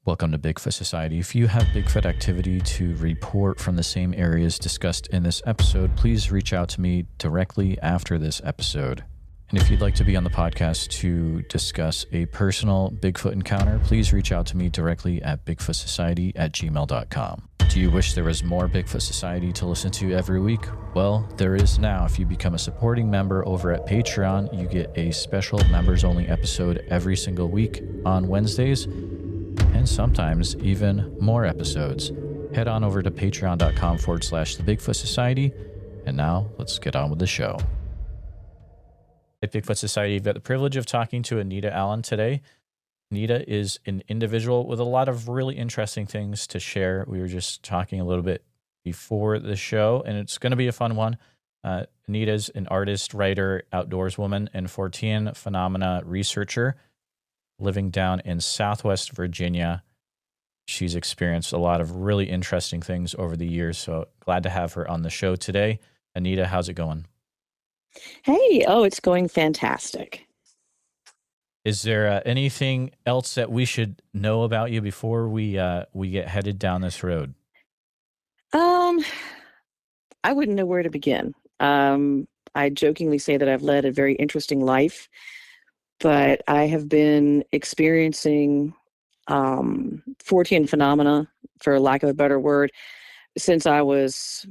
Welcome to Bigfoot Society. If you have Bigfoot activity to report from the same areas discussed in this episode, please reach out to me directly after this episode. And if you'd like to be on the podcast to discuss a personal Bigfoot encounter, please reach out to me directly at bigfootsociety@gmail.com. Do you wish there was more Bigfoot Society to listen to every week? Well, there is now. If you become a supporting member over at Patreon, you get a special members-only episode every single week on Wednesdays, and sometimes even more episodes. Head on over to patreon.com/The Bigfoot Society. And now let's get on with the show. At Bigfoot Society, you've got the privilege of talking to Anita Allen today. Anita is an individual with a lot of really interesting things to share. We were just talking a little bit before the show, and it's going to be a fun one. Anita's an artist, writer, outdoors woman, and Fortean phenomena researcher living down in Southwest Virginia. She's experienced a lot of really interesting things over the years, so glad to have her on the show today. Anita, how's it going? Hey, it's going fantastic. Is there anything else that we should know about you before we get headed down this road? I wouldn't know where to begin. I jokingly say that I've led a very interesting life, but I have been experiencing Fortean phenomena, for lack of a better word, since I was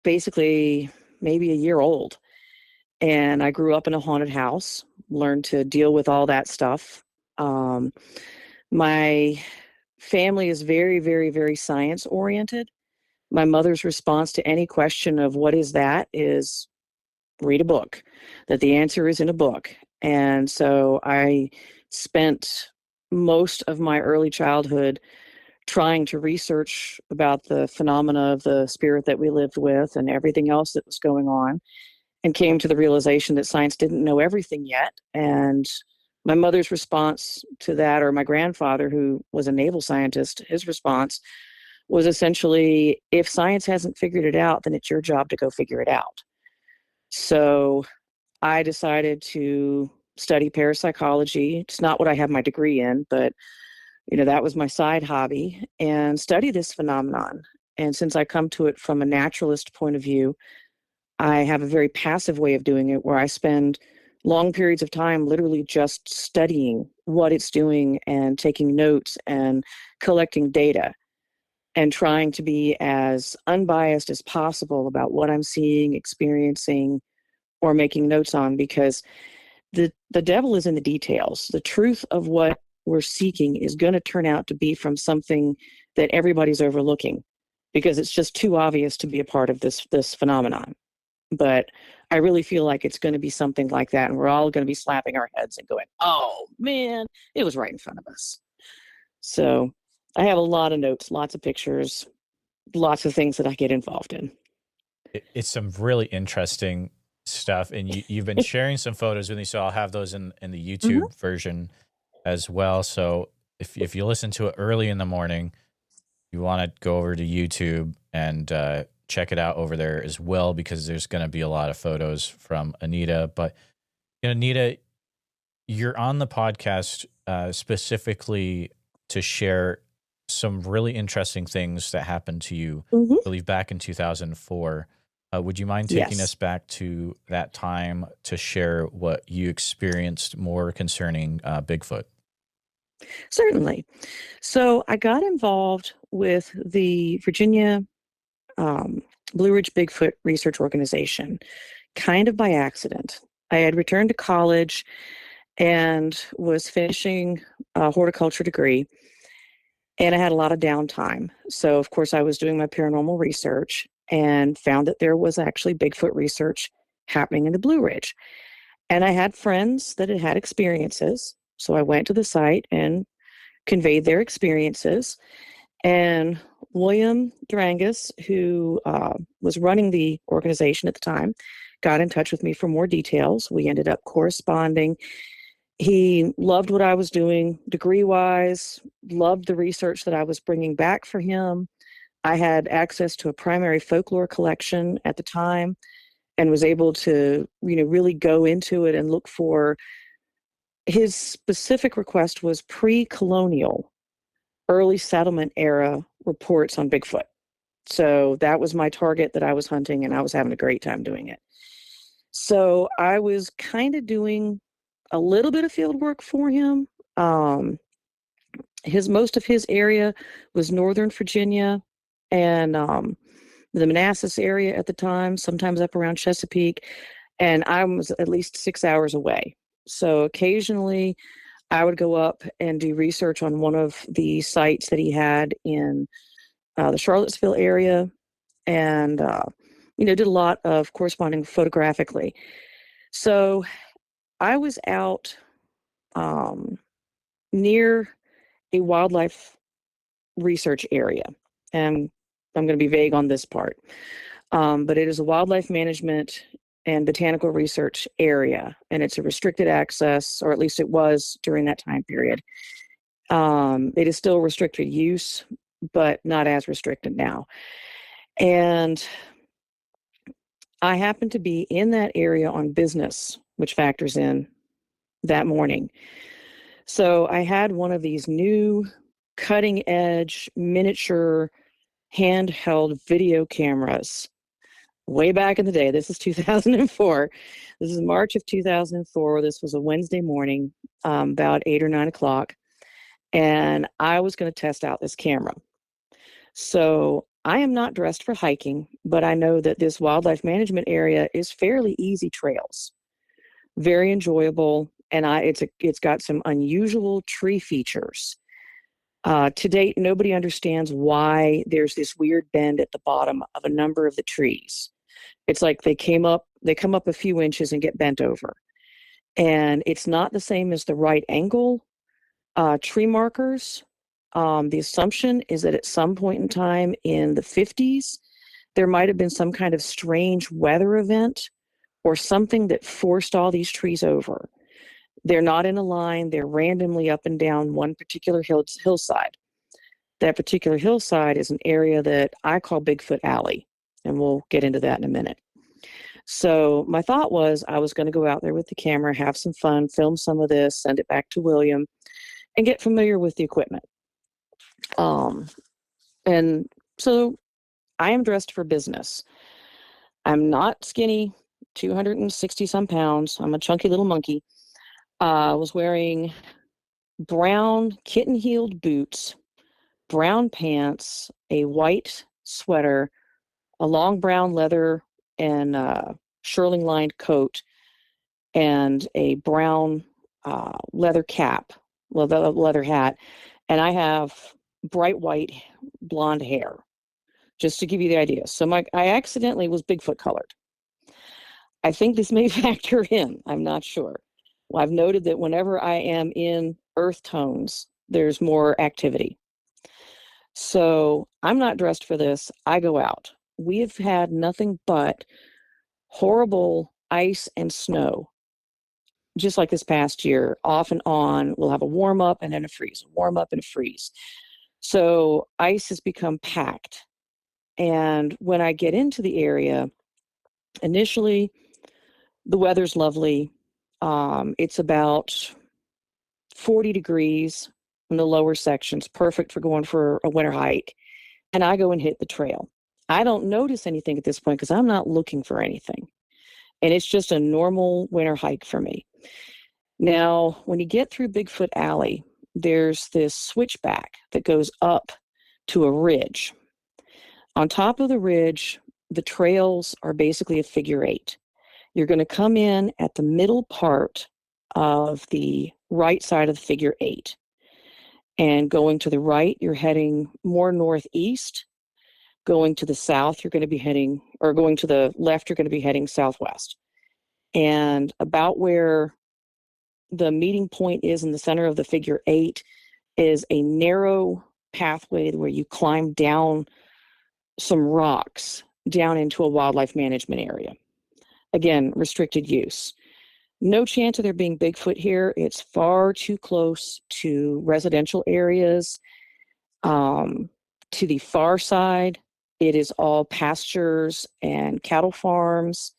basically maybe a year old. And I grew up in a haunted house, learned to deal with all that stuff. My family is very, very, very science oriented. My mother's response to any question of what is that is read a book, that the answer is in a book. And so I spent most of my early childhood trying to research about the phenomena of the spirit that we lived with and everything else that was going on, and came to the realization that science didn't know everything yet. And my mother's response to that, or my grandfather, who was a naval scientist, his response was essentially, if science hasn't figured it out, then it's your job to go figure it out. So I decided to study parapsychology. It's not what I have my degree in, but that was my side hobby, and study this phenomenon. And since I come to it from a naturalist point of view, I have a very passive way of doing it, where I spend long periods of time literally just studying what it's doing and taking notes and collecting data and trying to be as unbiased as possible about what I'm seeing, experiencing, or making notes on, because the devil is in the details. The truth of what we're seeking is going to turn out to be from something that everybody's overlooking, because it's just too obvious to be a part of this phenomenon. But I really feel like it's going to be something like that, and we're all going to be slapping our heads and going, oh, man, it was right in front of us. So I have a lot of notes, lots of pictures, lots of things that I get involved in. It's some really interesting stuff, and you've been sharing some photos with me, so I'll have those in the YouTube version as well. So if you listen to it early in the morning, you want to go over to YouTube and check it out over there as well, because there's going to be a lot of photos from Anita. But Anita, you're on the podcast specifically to share some really interesting things that happened to you, I believe, back in 2004. Would you mind taking us back to that time to share what you experienced more concerning Bigfoot? Certainly. So I got involved with the Virginia Blue Ridge Bigfoot Research Organization kind of by accident. I had returned to college and was finishing a horticulture degree, and I had a lot of downtime. So, of course, I was doing my paranormal research and found that there was actually Bigfoot research happening in the Blue Ridge. And I had friends that had had experiences, so I went to the site and conveyed their experiences. And William Durangus, who was running the organization at the time, got in touch with me for more details. We ended up corresponding. He loved what I was doing degree-wise, loved the research that I was bringing back for him. I had access to a primary folklore collection at the time and was able to, really go into it and look for. His specific request was pre-colonial early settlement era reports on Bigfoot. So that was my target that I was hunting, and I was having a great time doing it. So I was kind of doing a little bit of field work for him. Um, most of his area was Northern Virginia and the Manassas area at the time, sometimes up around Chesapeake, and I was at least 6 hours away. So occasionally I would go up and do research on one of the sites that he had in the Charlottesville area, and did a lot of corresponding photographically. So I was out near a wildlife research area, and I'm going to be vague on this part, but it is a wildlife management and botanical research area, and it's a restricted access, or at least it was during that time period. It is still restricted use, but not as restricted now. And I happened to be in that area on business, which factors in that morning. So I had one of these new cutting edge miniature handheld video cameras way back in the day. This is 2004. This is March of 2004. This was a Wednesday morning, about 8 or 9 o'clock. And I was going to test out this camera. So I am not dressed for hiking, but I know that this wildlife management area is fairly easy trails, very enjoyable, and it's got some unusual tree features. To date, nobody understands why there's this weird bend at the bottom of a number of the trees. It's like they come up a few inches and get bent over. And it's not the same as the right angle tree markers. The assumption is that at some point in time in the 50s, there might have been some kind of strange weather event or something that forced all these trees over. They're not in a line. They're randomly up and down one particular hillside. That particular hillside is an area that I call Bigfoot Alley, and we'll get into that in a minute. So my thought was I was going to go out there with the camera, have some fun, film some of this, send it back to William, and get familiar with the equipment. And so I am dressed for business. I'm not skinny, 260 some pounds. I'm a chunky little monkey. I was wearing brown kitten-heeled boots, brown pants, a white sweater, a long brown leather and shearling-lined coat, and a brown leather cap, leather hat, and I have bright white blonde hair, just to give you the idea. So I accidentally was Bigfoot colored. I think this may factor in. I'm not sure. Well, I've noted that whenever I am in earth tones, there's more activity. So I'm not dressed for this. I go out. We have had nothing but horrible ice and snow, just like this past year, off and on. We'll have a warm up and then a freeze, a warm up and a freeze. So ice has become packed. And when I get into the area, initially, the weather's lovely. It's about 40 degrees in the lower sections, perfect for going for a winter hike. And I go and hit the trail. I don't notice anything at this point because I'm not looking for anything. And it's just a normal winter hike for me. Now, when you get through Bigfoot Alley, there's this switchback that goes up to a ridge. On top of the ridge, the trails are basically a figure eight. You're going to come in at the middle part of the right side of the figure eight. And going to the right, you're heading more northeast. Going to the south, you're going to be heading, or going to the left, you're going to be heading southwest. And about where the meeting point is in the center of the figure eight is a narrow pathway where you climb down some rocks down into a wildlife management area. Again, restricted use. No chance of there being Bigfoot here. It's far too close to residential areas. To the far side, it is all pastures and cattle farms,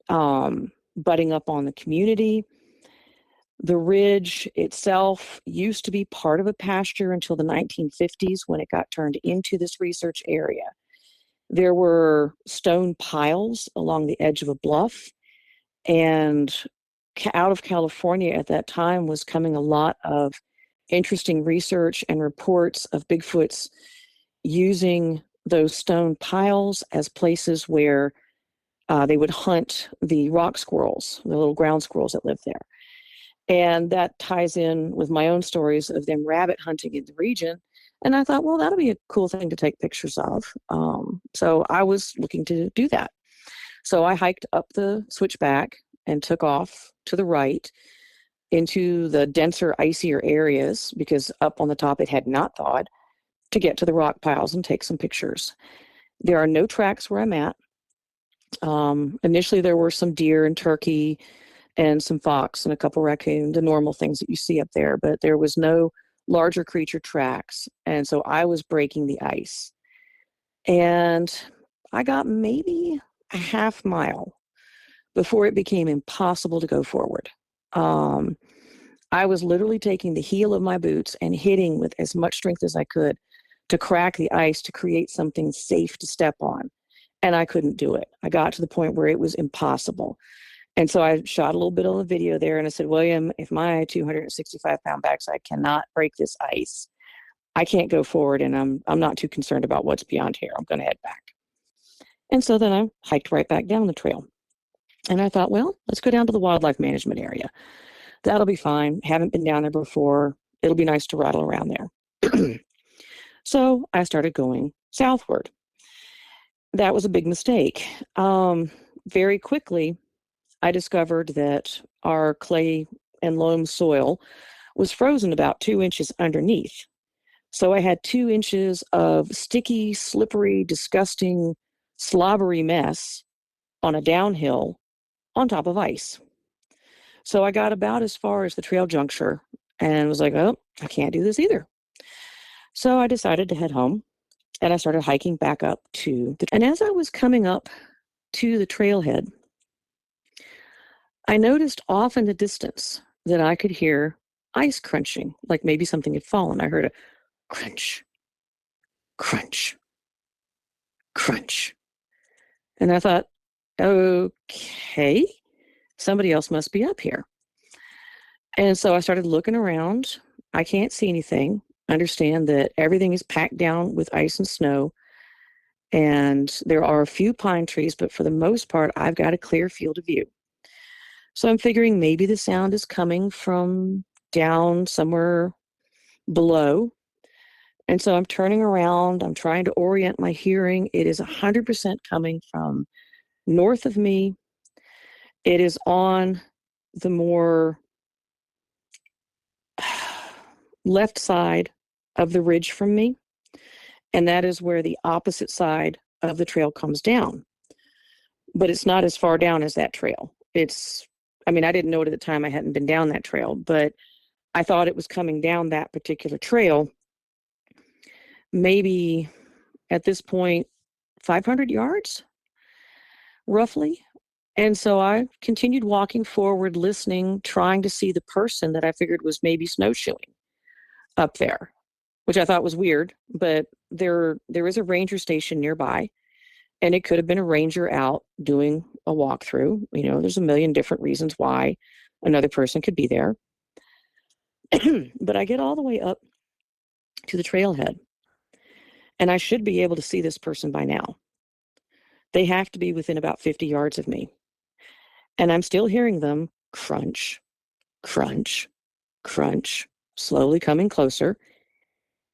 butting up on the community. The ridge itself used to be part of a pasture until the 1950s when it got turned into this research area. There were stone piles along the edge of a bluff, and out of California at that time was coming a lot of interesting research and reports of Bigfoots using those stone piles as places where they would hunt the rock squirrels, the little ground squirrels that live there. And that ties in with my own stories of them rabbit hunting in the region. And I thought, well, that'll be a cool thing to take pictures of. So I was looking to do that. So I hiked up the switchback and took off to the right into the denser, icier areas, because up on the top it had not thawed, to get to the rock piles and take some pictures. There are no tracks where I'm at. Initially, there were some deer and turkey and some fox and a couple raccoon, the normal things that you see up there, but there was no larger creature tracks. And so I was breaking the ice. And I got maybe a half mile before it became impossible to go forward. I was literally taking the heel of my boots and hitting with as much strength as I could to crack the ice to create something safe to step on. And I couldn't do it. I got to the point where it was impossible. And so I shot a little bit of a video there and I said, William, if my 265-pound backside cannot break this ice, I can't go forward, and I'm not too concerned about what's beyond here. I'm going to head back. And so then I hiked right back down the trail. And I thought, well, let's go down to the wildlife management area. That'll be fine. Haven't been down there before. It'll be nice to rattle around there. So I started going southward. That was a big mistake. Very quickly, I discovered that our clay and loam soil was frozen about 2 inches underneath. So I had 2 inches of sticky, slippery, disgusting, slobbery mess on a downhill on top of ice. So I got about as far as the trail juncture and was like, oh, I can't do this either. So I decided to head home, and I started hiking back up and as I was coming up to the trailhead, I noticed off in the distance that I could hear ice crunching, like maybe something had fallen. I heard a crunch, crunch, crunch. And I thought, okay, somebody else must be up here. And so I started looking around. I can't see anything. Understand that everything is packed down with ice and snow. And there are a few pine trees, but for the most part, I've got a clear field of view. So I'm figuring maybe the sound is coming from down somewhere below. And so I'm turning around. I'm trying to orient my hearing. It is 100% coming from north of me. It is on the more left side of the ridge from me. And that is where the opposite side of the trail comes down. But it's not as far down as that trail. I didn't know it at the time. I hadn't been down that trail, but I thought it was coming down that particular trail, maybe at this point, 500 yards, roughly. And so I continued walking forward, listening, trying to see the person that I figured was maybe snowshoeing up there, which I thought was weird, but there is a ranger station nearby, and it could have been a ranger out doing a walkthrough. There's a million different reasons why another person could be there. But I get all the way up to the trailhead, and I should be able to see this person by now. They have to be within about 50 yards of me. And I'm still hearing them crunch, crunch, crunch, slowly coming closer.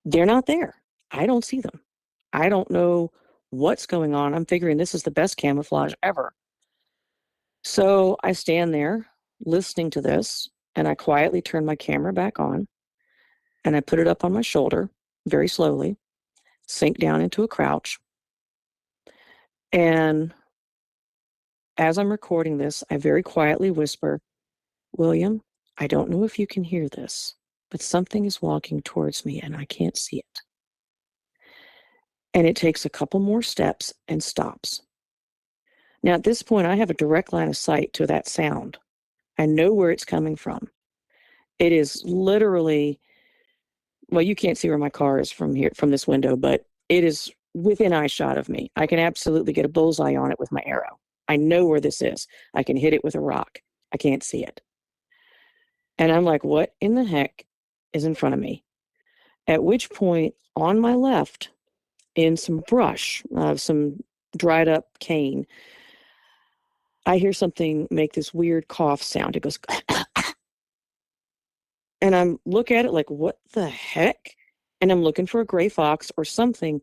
They're not there. I don't see them. I don't know what's going on. I'm figuring this is the best camouflage ever. So I stand there listening to this, and I quietly turn my camera back on, and I put it up on my shoulder very slowly, sink down into a crouch. And as I'm recording this, I very quietly whisper, William, I don't know if you can hear this, but something is walking towards me and I can't see it. And it takes a couple more steps and stops. Now, at this point, I have a direct line of sight to that sound. I know where it's coming from. It is literally, well, you can't see where my car is from here, from this window, but it is within eyeshot of me. I can absolutely get a bullseye on it with my arrow. I know where this is. I can hit it with a rock. I can't see it. And I'm like, what in the heck is in front of me? At which point, on my left, in some brush, some dried up cane, I hear something make this weird cough sound. It goes, and I'm look at it like, what the heck? And I'm looking for a gray fox or something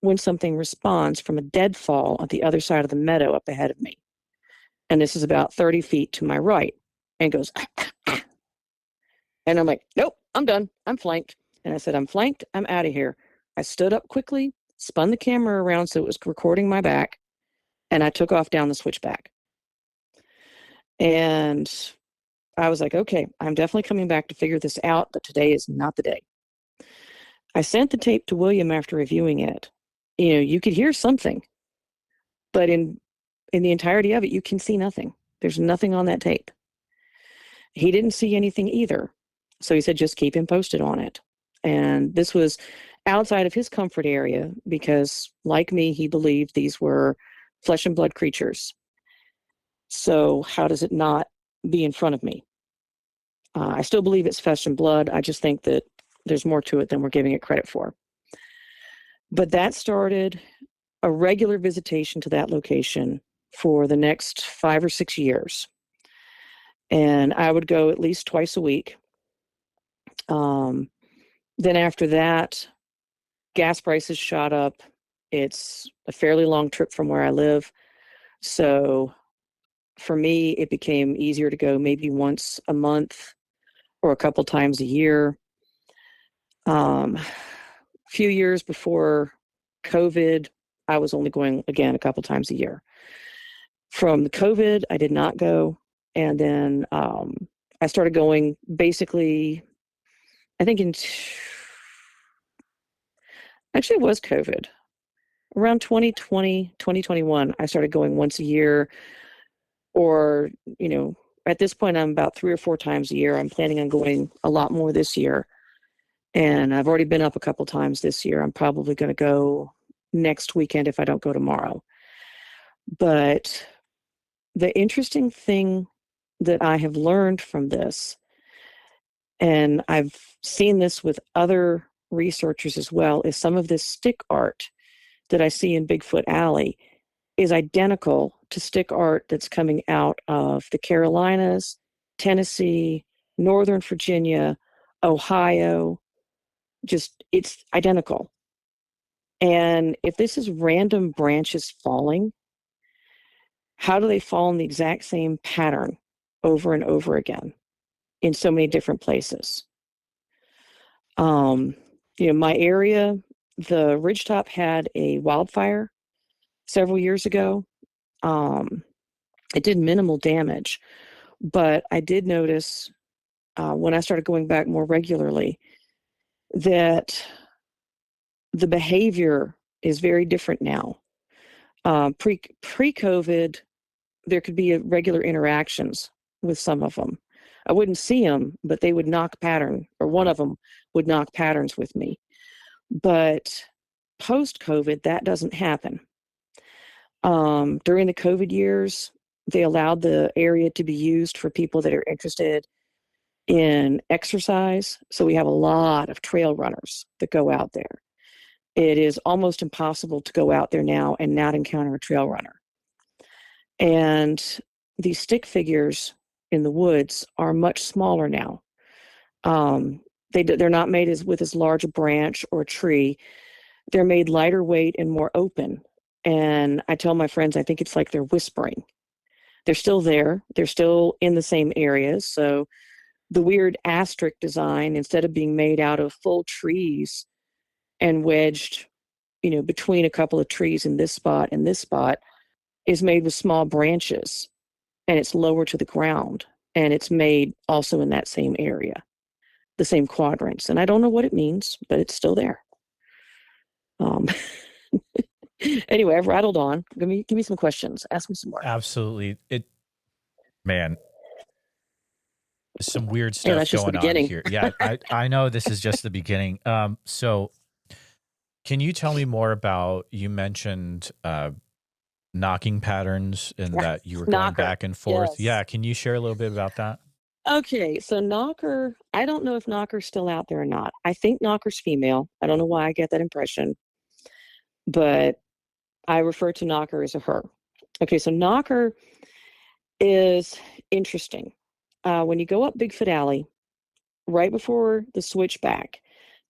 when something responds from a deadfall at the other side of the meadow up ahead of me. And this is about 30 feet to my right, and goes, and I'm like, nope, I'm done. I'm flanked. And I said, I'm flanked. I'm out of here. I stood up quickly, spun the camera around so it was recording my back, and I took off down the switchback. And I was like, okay, I'm definitely coming back to figure this out, but today is not the day. I sent the tape to William after reviewing it. You know, you could hear something, but in the entirety of it, you can see nothing. There's nothing on that tape. He didn't see anything either. So he said, just keep him posted on it. And this was outside of his comfort area because, like me, he believed these were flesh and blood creatures. So how does it not be in front of me? I still believe it's flesh and blood. I just think that there's more to it than we're giving it credit for. But that started a regular visitation to that location for the next 5 or 6 years. And I would go at least twice a week. Then after that, gas prices shot up. It's a fairly long trip from where I live. So for me, it became easier to go maybe once a month or a couple times a year. A few years before COVID, I was only going again a couple times a year. From the COVID, I did not go. And then I started going basically, I think actually it was COVID. Around 2020, 2021, I started going once a year, or, you know, at this point, I'm about 3 or 4 times a year. I'm planning on going a lot more this year. And I've already been up a couple times this year. I'm probably going to go next weekend if I don't go tomorrow. But the interesting thing that I have learned from this, and I've seen this with other researchers as well, is some of this stick art that I see in Bigfoot Alley is identical to stick art that's coming out of the Carolinas, Tennessee, Northern Virginia, Ohio. Just, it's identical. And if this is random branches falling, how do they fall in the exact same pattern over and over again in so many different places? You know, my area, the ridgetop had a wildfire several years ago. It did minimal damage, but I did notice when I started going back more regularly that the behavior is very different now. Pre-COVID, there could be regular interactions with some of them. I wouldn't see them, but they would knock pattern, or one of them would knock patterns with me. But post-COVID, that doesn't happen. During the COVID years, they allowed the area to be used for people that are interested in exercise. So we have a lot of trail runners that go out there. It is almost impossible to go out there now and not encounter a trail runner. And these stick figures in the woods are much smaller now. They're not made with as large a branch or a tree. They're made lighter weight and more open. And I tell my friends, I think it's like they're whispering. They're still there. They're still in the same areas. So the weird asterisk design, instead of being made out of full trees and wedged, you know, between a couple of trees in this spot and this spot, is made with small branches, and it's lower to the ground, and it's made also in that same area, the same quadrants. And I don't know what it means, but it's still there. Anyway, I've rattled on. Give me some questions. Ask me some more. Absolutely. Man, some weird Yeah, stuff that's just the going on beginning. here. Yeah, I know this is just the beginning. So can you tell me more about, you mentioned knocking patterns and that you were going Knocker. back and forth. Yes. Yeah, can you share a little bit about that? Okay, so Knocker, I don't know if Knocker's still out there or not. I think Knocker's female. I don't know why I get that impression, but I refer to Knocker as a her. Okay, so Knocker is interesting. When you go up Bigfoot Alley, right before the switchback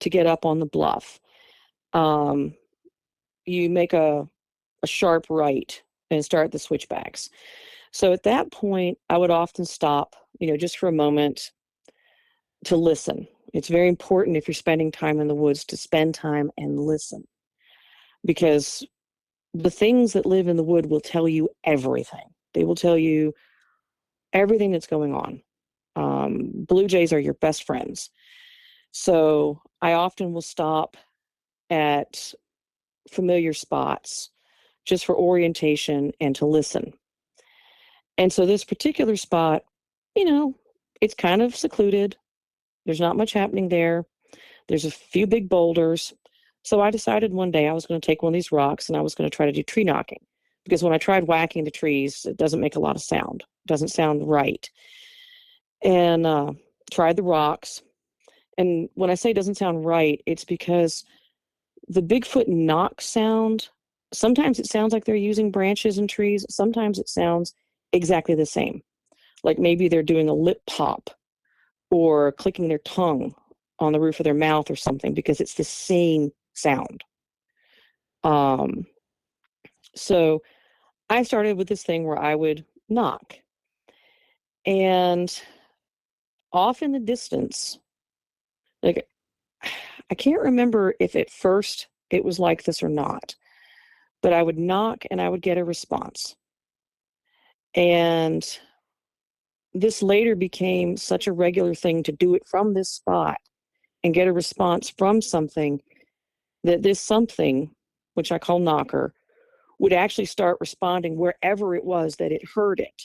to get up on the bluff, um, you make a sharp right and start the switchbacks. So at that point, I would often stop, just for a moment to listen. It's very important if you're spending time in the woods to spend time and listen, because the things that live in the wood will tell you everything. They will tell you everything that's going on. Blue jays are your best friends. So I often will stop at familiar spots just for orientation and to listen. And so this particular spot, you know, it's kind of secluded. There's not much happening there. There's a few big boulders. So I decided one day I was going to take one of these rocks and I was going to try to do tree knocking. Because when I tried whacking the trees, it doesn't make a lot of sound. It doesn't sound right. And tried the rocks. And when I say it doesn't sound right, it's because the Bigfoot knock sound, sometimes it sounds like they're using branches and trees. Sometimes it sounds exactly the same. Like maybe they're doing a lip pop or clicking their tongue on the roof of their mouth or something, because it's the same sound. Um, so I started with this thing where I would knock, and off in the distance, like, I can't remember if at first it was like this or not, but I would knock and I would get a response. And this later became such a regular thing to do it from this spot and get a response from something, that this something, which I call knocker, would actually start responding wherever it was that it heard it,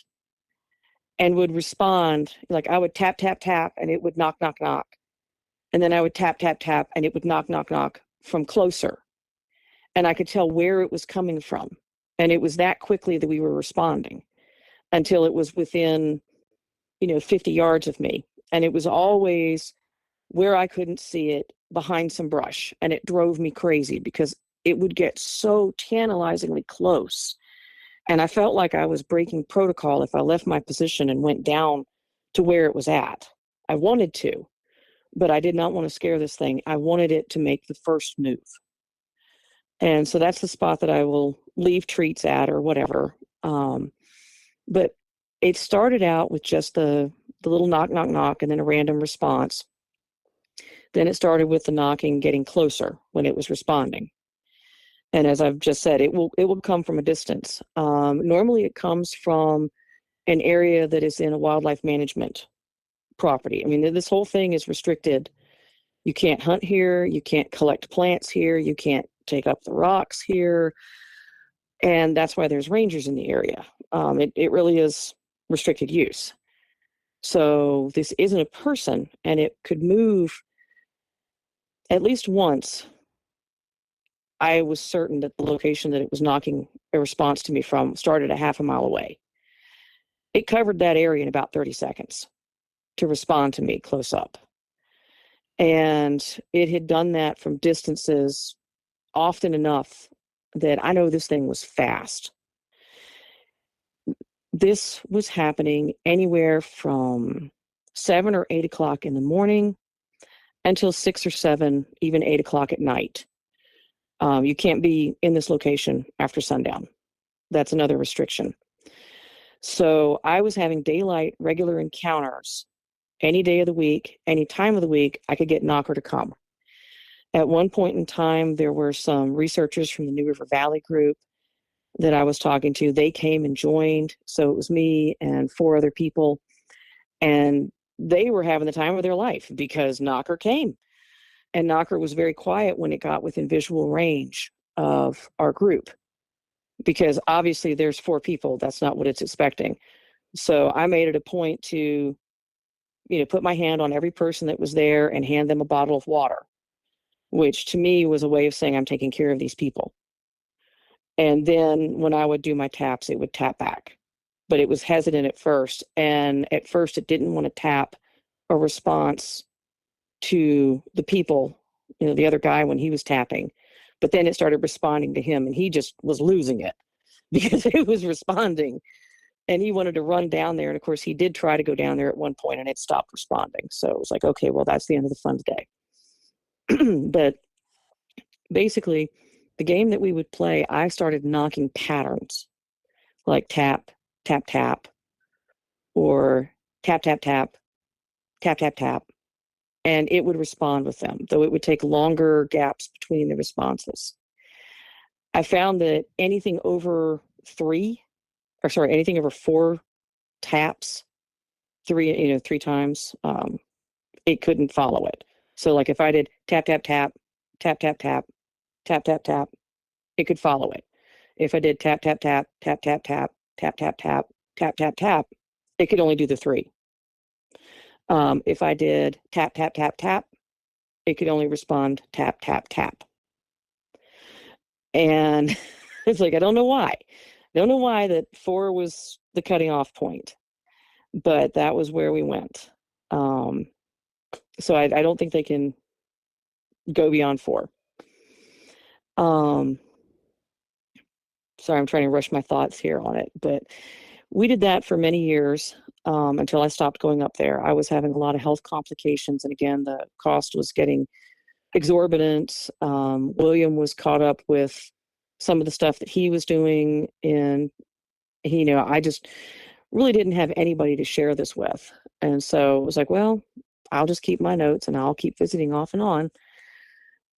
and would respond. Like I would tap, tap, tap, and it would knock, knock, knock. And then I would tap, tap, tap, and it would knock, knock, knock from closer. And I could tell where it was coming from. And it was that quickly that we were responding until it was within, 50 yards of me. And it was always where I couldn't see it, behind some brush. And it drove me crazy because it would get so tantalizingly close. And I felt like I was breaking protocol if I left my position and went down to where it was at. I wanted to, but I did not want to scare this thing. I wanted it to make the first move. And so that's the spot that I will leave treats at or whatever. But it started out with just the little knock, knock, knock, and then a random response. Then it started with the knocking getting closer when it was responding. And as I've just said, it will come from a distance. Normally it comes from an area that is in a wildlife management property. I mean, this whole thing is restricted. You can't hunt here. You can't collect plants here. You can't take up the rocks here. And that's why there's rangers in the area. It really is restricted use. So this isn't a person, and it could move at least once. I was certain that the location that it was knocking a response to me from started a half a mile away. It covered that area in about 30 seconds to respond to me close up. And it had done that from distances often enough that I know this thing was fast. This was happening anywhere from 7 or 8 o'clock in the morning until 6 or 7, even 8 o'clock at night. You can't be in this location after sundown. That's another restriction. So I was having daylight regular encounters any day of the week, any time of the week. I could get Knocker to come. At one point in time, there were some researchers from the New River Valley group that I was talking to. They came and joined. So it was me and 4 other people. And they were having the time of their life because Knocker came. And Knocker was very quiet when it got within visual range of our group, because obviously there's 4 people. That's not what it's expecting. So I made it a point to put my hand on every person that was there and hand them a bottle of water, which to me was a way of saying I'm taking care of these people. And then when I would do my taps, it would tap back. But it was hesitant at first. And at first, it didn't want to tap a response to the people, the other guy when he was tapping. But then it started responding to him, and he just was losing it because it was responding. And he wanted to run down there. And of course, he did try to go down there at one point, and it stopped responding. So it was like, okay, well, that's the end of the fun today. But basically, the game that we would play, I started knocking patterns like tap, tap, tap, or tap, tap, tap, tap, tap, tap. And it would respond with them, though it would take longer gaps between the responses. I found that anything over anything over 4 taps, three times, it couldn't follow it. So like if I did tap, tap, tap, tap, tap, tap, tap, tap, tap, it could follow it. If I did tap, tap, tap, tap, tap, tap, tap, tap, tap, tap, tap, tap, it could only do the 3. If I did tap, tap, tap, tap, it could only respond tap, tap, tap. And it's like, I don't know why. I don't know why that 4 was the cutting off point, but that was where we went. So I don't think they can go beyond 4. Sorry, I'm trying to rush my thoughts here on it, but we did that for many years until I stopped going up there. I was having a lot of health complications, and again, the cost was getting exorbitant. William was caught up with some of the stuff that he was doing, and I just really didn't have anybody to share this with. And so it was like, well, I'll just keep my notes and I'll keep visiting off and on.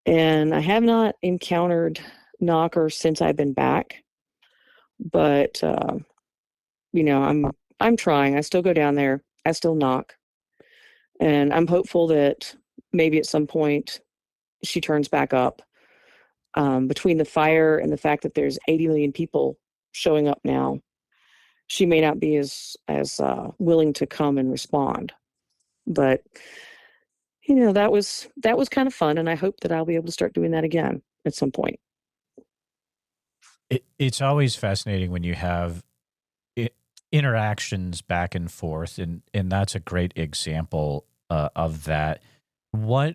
And I have not encountered knockers since I've been back, but I'm trying. I still go down there. I still knock, and I'm hopeful that maybe at some point she turns back up. Between the fire and the fact that there's 80 million people showing up now, she may not be as willing to come and respond. But that was kind of fun, and I hope that I'll be able to start doing that again at some point. It's always fascinating when you have interactions back and forth, and that's a great example of that. What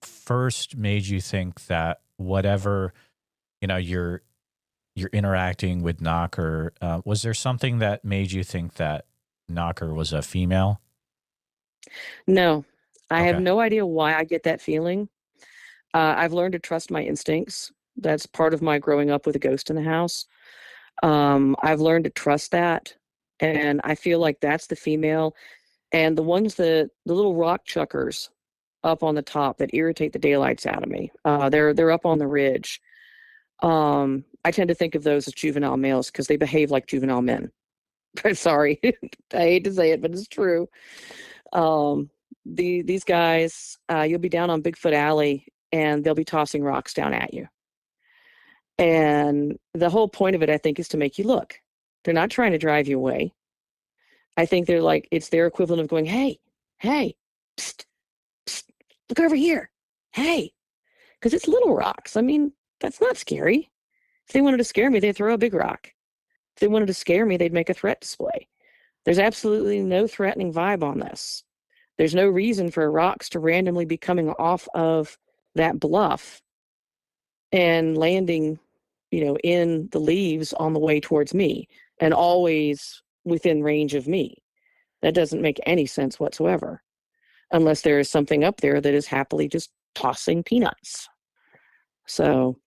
first made you think that whatever you're interacting with Knocker, was there something that made you think that Knocker was a female? No, I have Okay. no idea why I get that feeling. I've learned to trust my instincts. That's part of my growing up with a ghost in the house. I've learned to trust that, and I feel like that's the female. And the ones the little rock chuckers up on the top that irritate the daylights out of me, they're up on the ridge. I tend to think of those as juvenile males because they behave like juvenile men. Sorry, I hate to say it, but it's true. These guys, you'll be down on Bigfoot Alley and they'll be tossing rocks down at you. And the whole point of it, I think, is to make you look. They're not trying to drive you away. I think they're like, it's their equivalent of going, hey, psst, psst, look over here. Hey, because it's little rocks. I mean, that's not scary. If they wanted to scare me, they'd throw a big rock. If they wanted to scare me, they'd make a threat display. There's absolutely no threatening vibe on this. There's no reason for rocks to randomly be coming off of that bluff and landing, in the leaves on the way towards me and always within range of me. That doesn't make any sense whatsoever, unless there is something up there that is happily just tossing peanuts. So,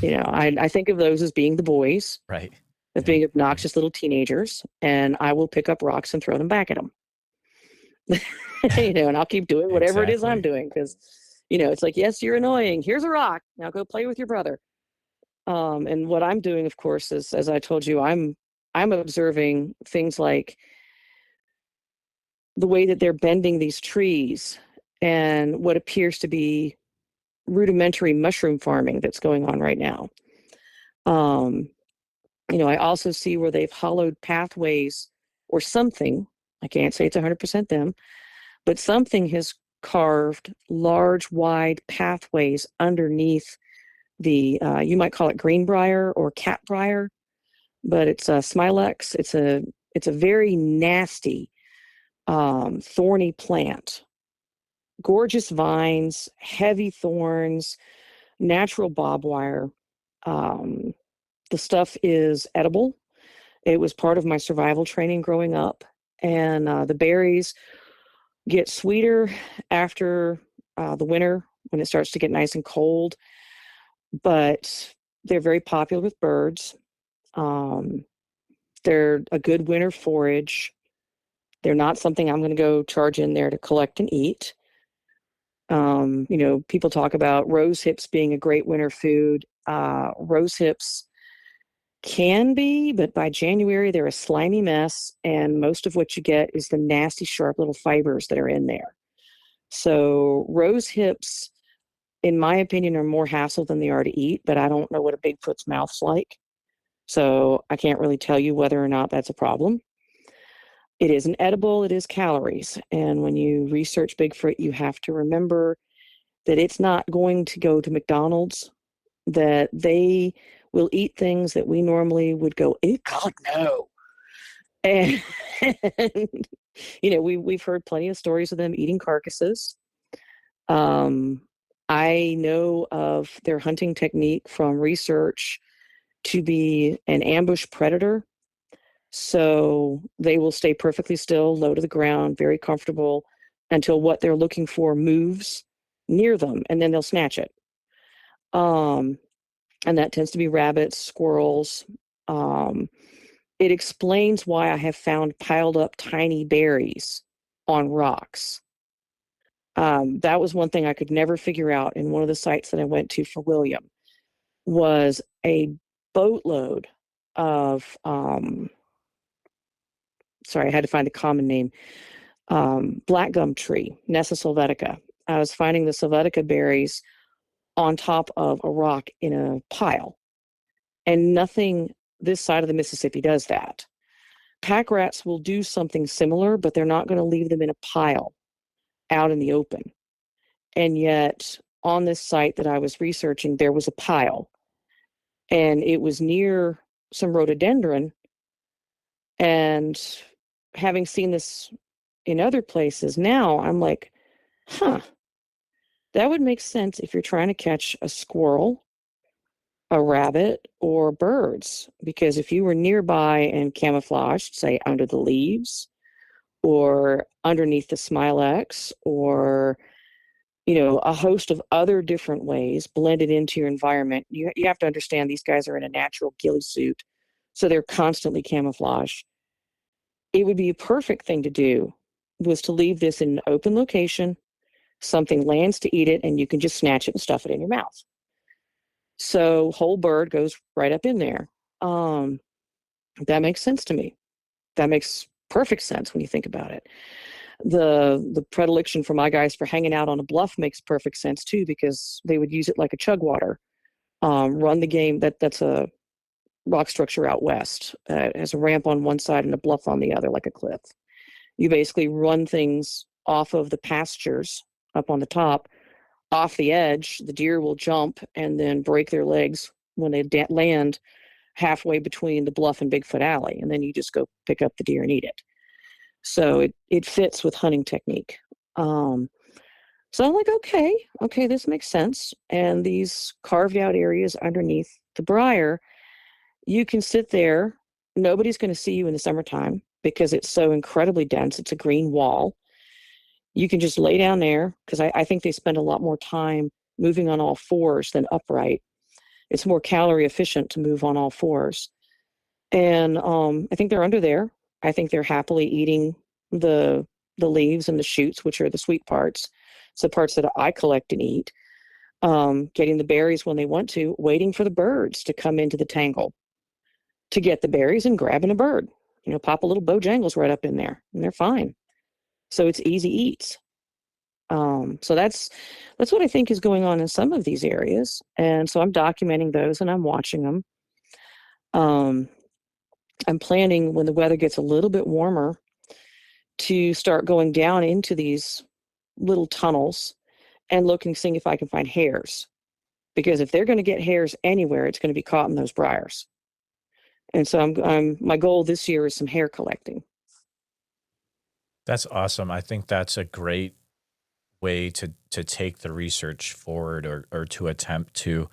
I think of those as being the boys, Right. as being obnoxious little teenagers, and I will pick up rocks and throw them back at them. And I'll keep doing whatever it is I'm doing because, it's like, yes, you're annoying. Here's a rock. Now go play with your brother. And what I'm doing, of course, is, as I told you, I'm observing things like the way that they're bending these trees and what appears to be rudimentary mushroom farming that's going on right now. I also see where they've hollowed pathways or something. I can't say it's 100% them, but something has carved large, wide pathways underneath the, you might call it greenbrier or catbrier, but it's a smilex. It's a very nasty, thorny plant. Gorgeous vines, heavy thorns, natural barbed wire. Um, the stuff is edible. It was part of my survival training growing up. And the berries get sweeter after the winter when it starts to get nice and cold, but they're very popular with birds. Um, they're a good winter forage. They're not something I'm going to go charge in there to collect and eat. People talk about rose hips being a great winter food. Rose hips can be, but by January, they're a slimy mess, and most of what you get is the nasty, sharp little fibers that are in there. So rose hips, in my opinion, are more hassle than they are to eat, but I don't know what a Bigfoot's mouth's like. So I can't really tell you whether or not that's a problem. It isn't edible, it is calories. And when you research Bigfoot, you have to remember that it's not going to go to McDonald's, that they will eat things that we normally would go, oh, God, no. And, we've heard plenty of stories of them eating carcasses. I know of their hunting technique from research to be an ambush predator. So they will stay perfectly still, low to the ground, very comfortable until what they're looking for moves near them, and then they'll snatch it. And that tends to be rabbits, squirrels. It explains why I have found piled up tiny berries on rocks. That was one thing I could never figure out in one of the sites that I went to for William, was a boatload of, sorry, I had to find the common name, black gum tree, Nessa sylvetica. I was finding the sylvetica berries on top of a rock in a pile. And nothing this side of the Mississippi does that. Pack rats will do something similar, but they're not going to leave them in a pile out in the open. And yet, on this site that I was researching, there was a pile. And it was near some rhododendron. And having seen this in other places now, I'm like, that would make sense if you're trying to catch a squirrel, a rabbit, or birds. Because if you were nearby and camouflaged, say under the leaves or underneath the smilex, or a host of other different ways blended into your environment, you have to understand these guys are in a natural ghillie suit, so they're constantly camouflaged. It would be a perfect thing to do was to leave this in an open location, something lands to eat it, and you can just snatch it and stuff it in your mouth. So whole bird goes right up in there. That makes sense to me. That makes perfect sense when you think about it. The predilection for my guys for hanging out on a bluff makes perfect sense too, because they would use it like a chug water. Run the game. That's a rock structure out west. It has a ramp on one side and a bluff on the other, like a cliff. You basically run things off of the pastures up on the top, off the edge. The deer will jump and then break their legs when they land halfway between the bluff and Bigfoot Alley, and then you just go pick up the deer and eat it. So it fits with hunting technique. So I'm like, okay, this makes sense. And these carved out areas underneath the briar, you can sit there. Nobody's going to see you in the summertime because it's so incredibly dense. It's a green wall. You can just lay down there, because I think they spend a lot more time moving on all fours than upright. It's more calorie efficient to move on all fours. And I think they're under there. I think they're happily eating the leaves and the shoots, which are the sweet parts. It's the parts that I collect and eat. Getting the berries when they want to, waiting for the birds to come into the tangle to get the berries and grabbing a bird. Pop a little Bojangles right up in there, and they're fine. So it's easy eats. So that's what I think is going on in some of these areas. And so I'm documenting those and I'm watching them. I'm planning, when the weather gets a little bit warmer, to start going down into these little tunnels and looking, seeing if I can find hairs. Because if they're going to get hairs anywhere, it's going to be caught in those briars. And so my goal this year is some hair collecting. That's awesome. I think that's a great way to take the research forward, or to attempt to.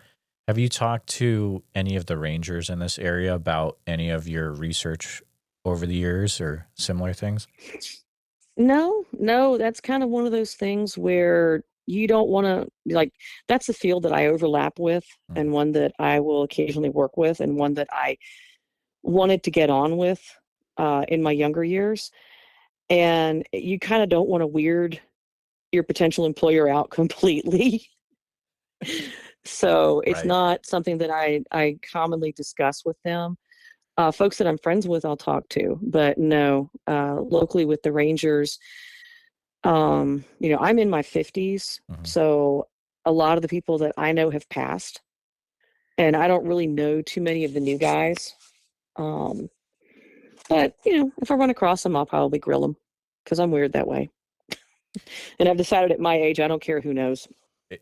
Have you talked to any of the rangers in this area about any of your research over the years or similar things? No, that's kind of one of those things where you don't want to, like, that's the field that I overlap with, Mm. and one that I will occasionally work with, and one that I wanted to get on with in my younger years. And you kind of don't want to weird your potential employer out completely. So it's Right. not something that I commonly discuss with them. Folks that I'm friends with, I'll talk to, but no, locally with the Rangers, I'm in my 50s, Hmm. so a lot of the people that I know have passed, and I don't really know too many of the new guys. Um, but if I run across them, I'll probably grill them because I'm weird that way. And I've decided at my age, I don't care who knows.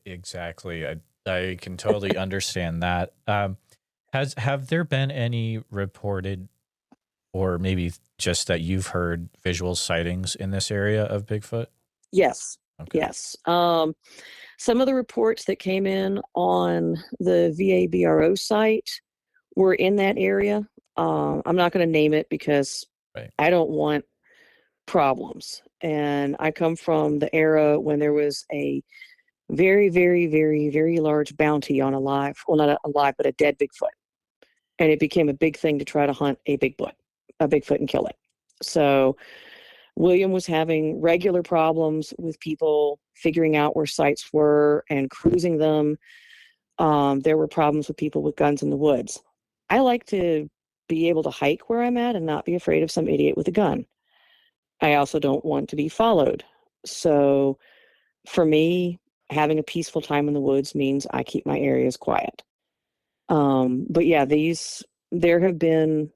Exactly. I can totally understand that. Have there been any reported, or maybe just that you've heard, visual sightings in this area of Bigfoot? Yes, Okay. yes. Some of the reports that came in on the VABRO site were in that area. I'm not going to name it because Right. I don't want problems. And I come from the era when there was a very, very, very, very large bounty on well, not a live, but a dead Bigfoot. And it became a big thing to try to hunt a Bigfoot and kill it. So William was having regular problems with people figuring out where sites were and cruising them. There were problems with people with guns in the woods. I like to be able to hike where I'm at and not be afraid of some idiot with a gun. I also don't want to be followed. So for me, having a peaceful time in the woods means I keep my areas quiet. But yeah, there have been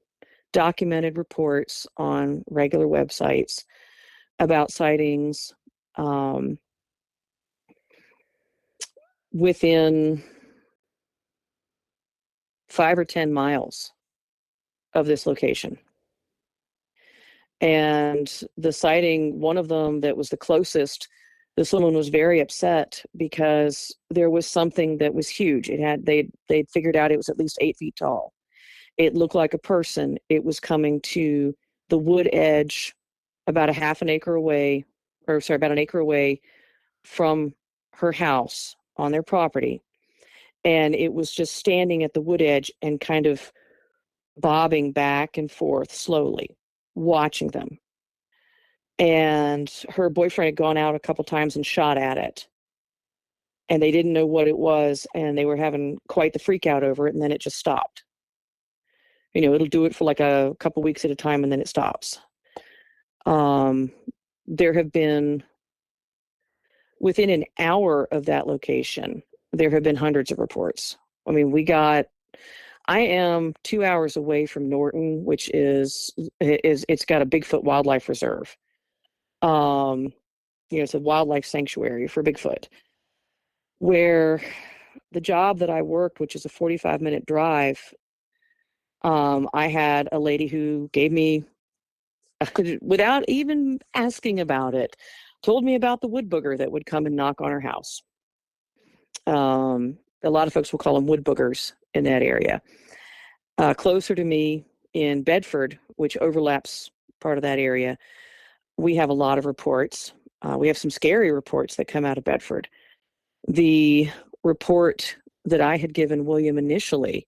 documented reports on regular websites about sightings um, within 5 or 10 miles of this location. And the sighting, one of them that was the closest, this woman was very upset because there was something that was huge. They'd figured out it was at least 8 feet tall. It looked like a person. It was coming to the wood edge about a half an acre away, or sorry, about an acre away from her house on their property. And it was just standing at the wood edge and kind of bobbing back and forth slowly, watching them. And her boyfriend had gone out a couple times and shot at it. And they didn't know what it was, and they were having quite the freak out over it, and then it just stopped. It'll do it for like a couple weeks at a time, and then it stops. There have been, within an hour of that location, there have been hundreds of reports. I mean, I am 2 hours away from Norton, which it's got a Bigfoot wildlife reserve. It's a wildlife sanctuary for Bigfoot, where the job that I worked, which is a 45-minute drive, I had a lady who gave me, without even asking about it, told me about the wood booger that would come and knock on her house. A lot of folks will call them wood boogers in that area. Closer to me in Bedford, which overlaps part of that area, we have a lot of reports. We have some scary reports that come out of Bedford. The report that I had given William initially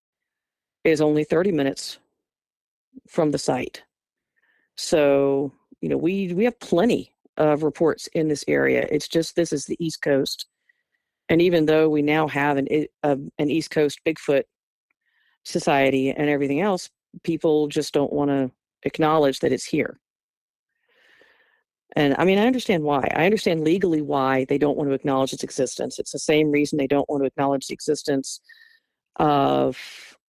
is only 30 minutes from the site. So, we have plenty of reports in this area. It's just this is the East Coast. And even though we now have an East Coast Bigfoot Society and everything else, people just don't want to acknowledge that it's here. And I mean, I understand why. I understand legally why they don't want to acknowledge its existence. It's the same reason they don't want to acknowledge the existence of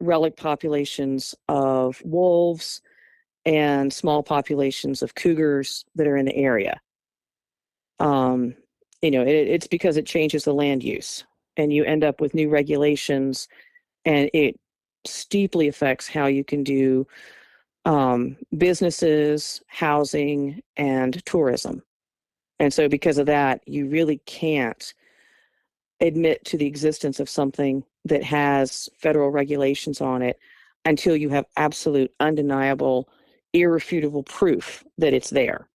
relic populations of wolves and small populations of cougars that are in the area. It's because it changes the land use, and you end up with new regulations, and it steeply affects how you can do businesses, housing, and tourism. And so because of that, you really can't admit to the existence of something that has federal regulations on it until you have absolute, undeniable, irrefutable proof that it's there.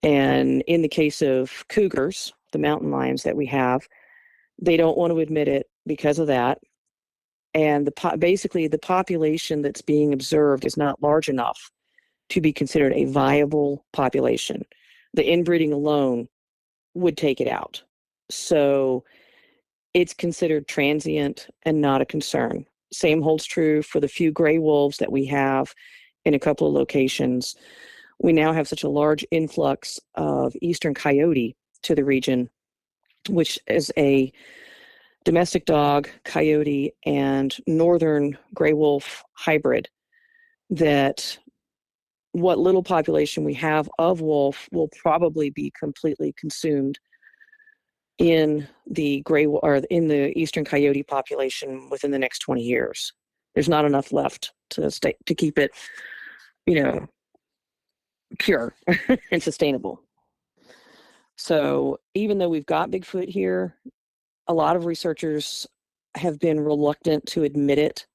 And in the case of cougars, the mountain lions that we have, they don't want to admit it because of that. And basically, the population that's being observed is not large enough to be considered a viable population. The inbreeding alone would take it out. So it's considered transient and not a concern. Same holds true for the few gray wolves that we have in a couple of locations. We now have such a large influx of eastern coyote to the region, which is a domestic dog, coyote, and northern gray wolf hybrid, that what little population we have of wolf will probably be completely consumed in the in the eastern coyote population within the next 20 years. There's not enough left to keep it, pure and sustainable. So even though we've got Bigfoot here, a lot of researchers have been reluctant to admit it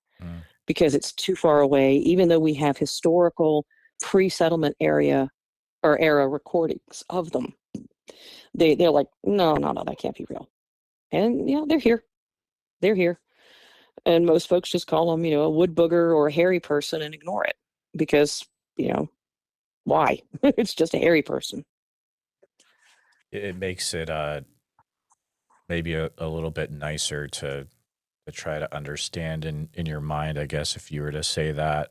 because it's too far away, even though we have historical pre-settlement era recordings of them. They're like, no, that can't be real. And, they're here. They're here. And most folks just call them, a wood booger or a hairy person and ignore it because, why? It's just a hairy person. It makes it maybe a little bit nicer to try to understand in your mind, I guess, if you were to say that.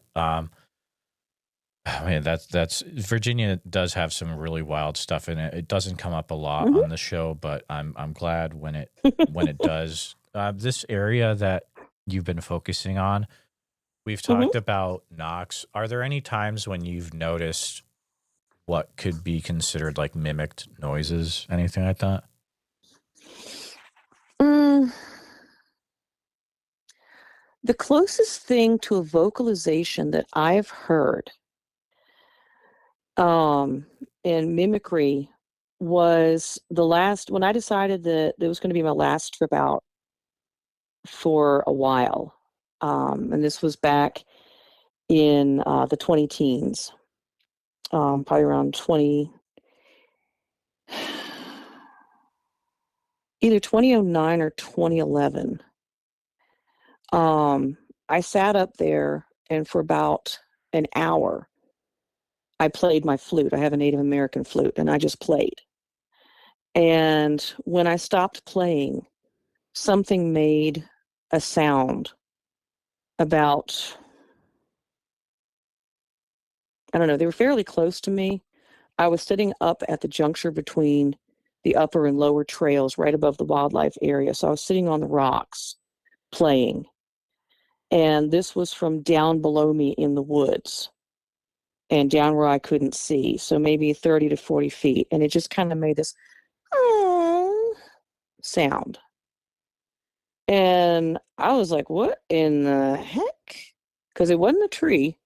That's Virginia does have some really wild stuff in it. It doesn't come up a lot on the show, but I'm glad when it does. This area that you've been focusing on, we've talked about knocks. Are there any times when you've noticed what could be considered like mimicked noises, anything like that? The closest thing to a vocalization that I've heard in mimicry was when I decided that it was going to be my last trip out for a while. And this was back in the 20 teens, probably around either 2009 or 2011. I sat up there, and for about an hour, I played my flute. I have a Native American flute, and I just played. And when I stopped playing, something made a sound about, I don't know, they were fairly close to me. I was sitting up at the juncture between the upper and lower trails right above the wildlife area. So I was sitting on the rocks playing. And this was from down below me in the woods and down where I couldn't see. So maybe 30 to 40 feet. And it just kind of made this sound. And I was like, what in the heck? Because it wasn't a tree.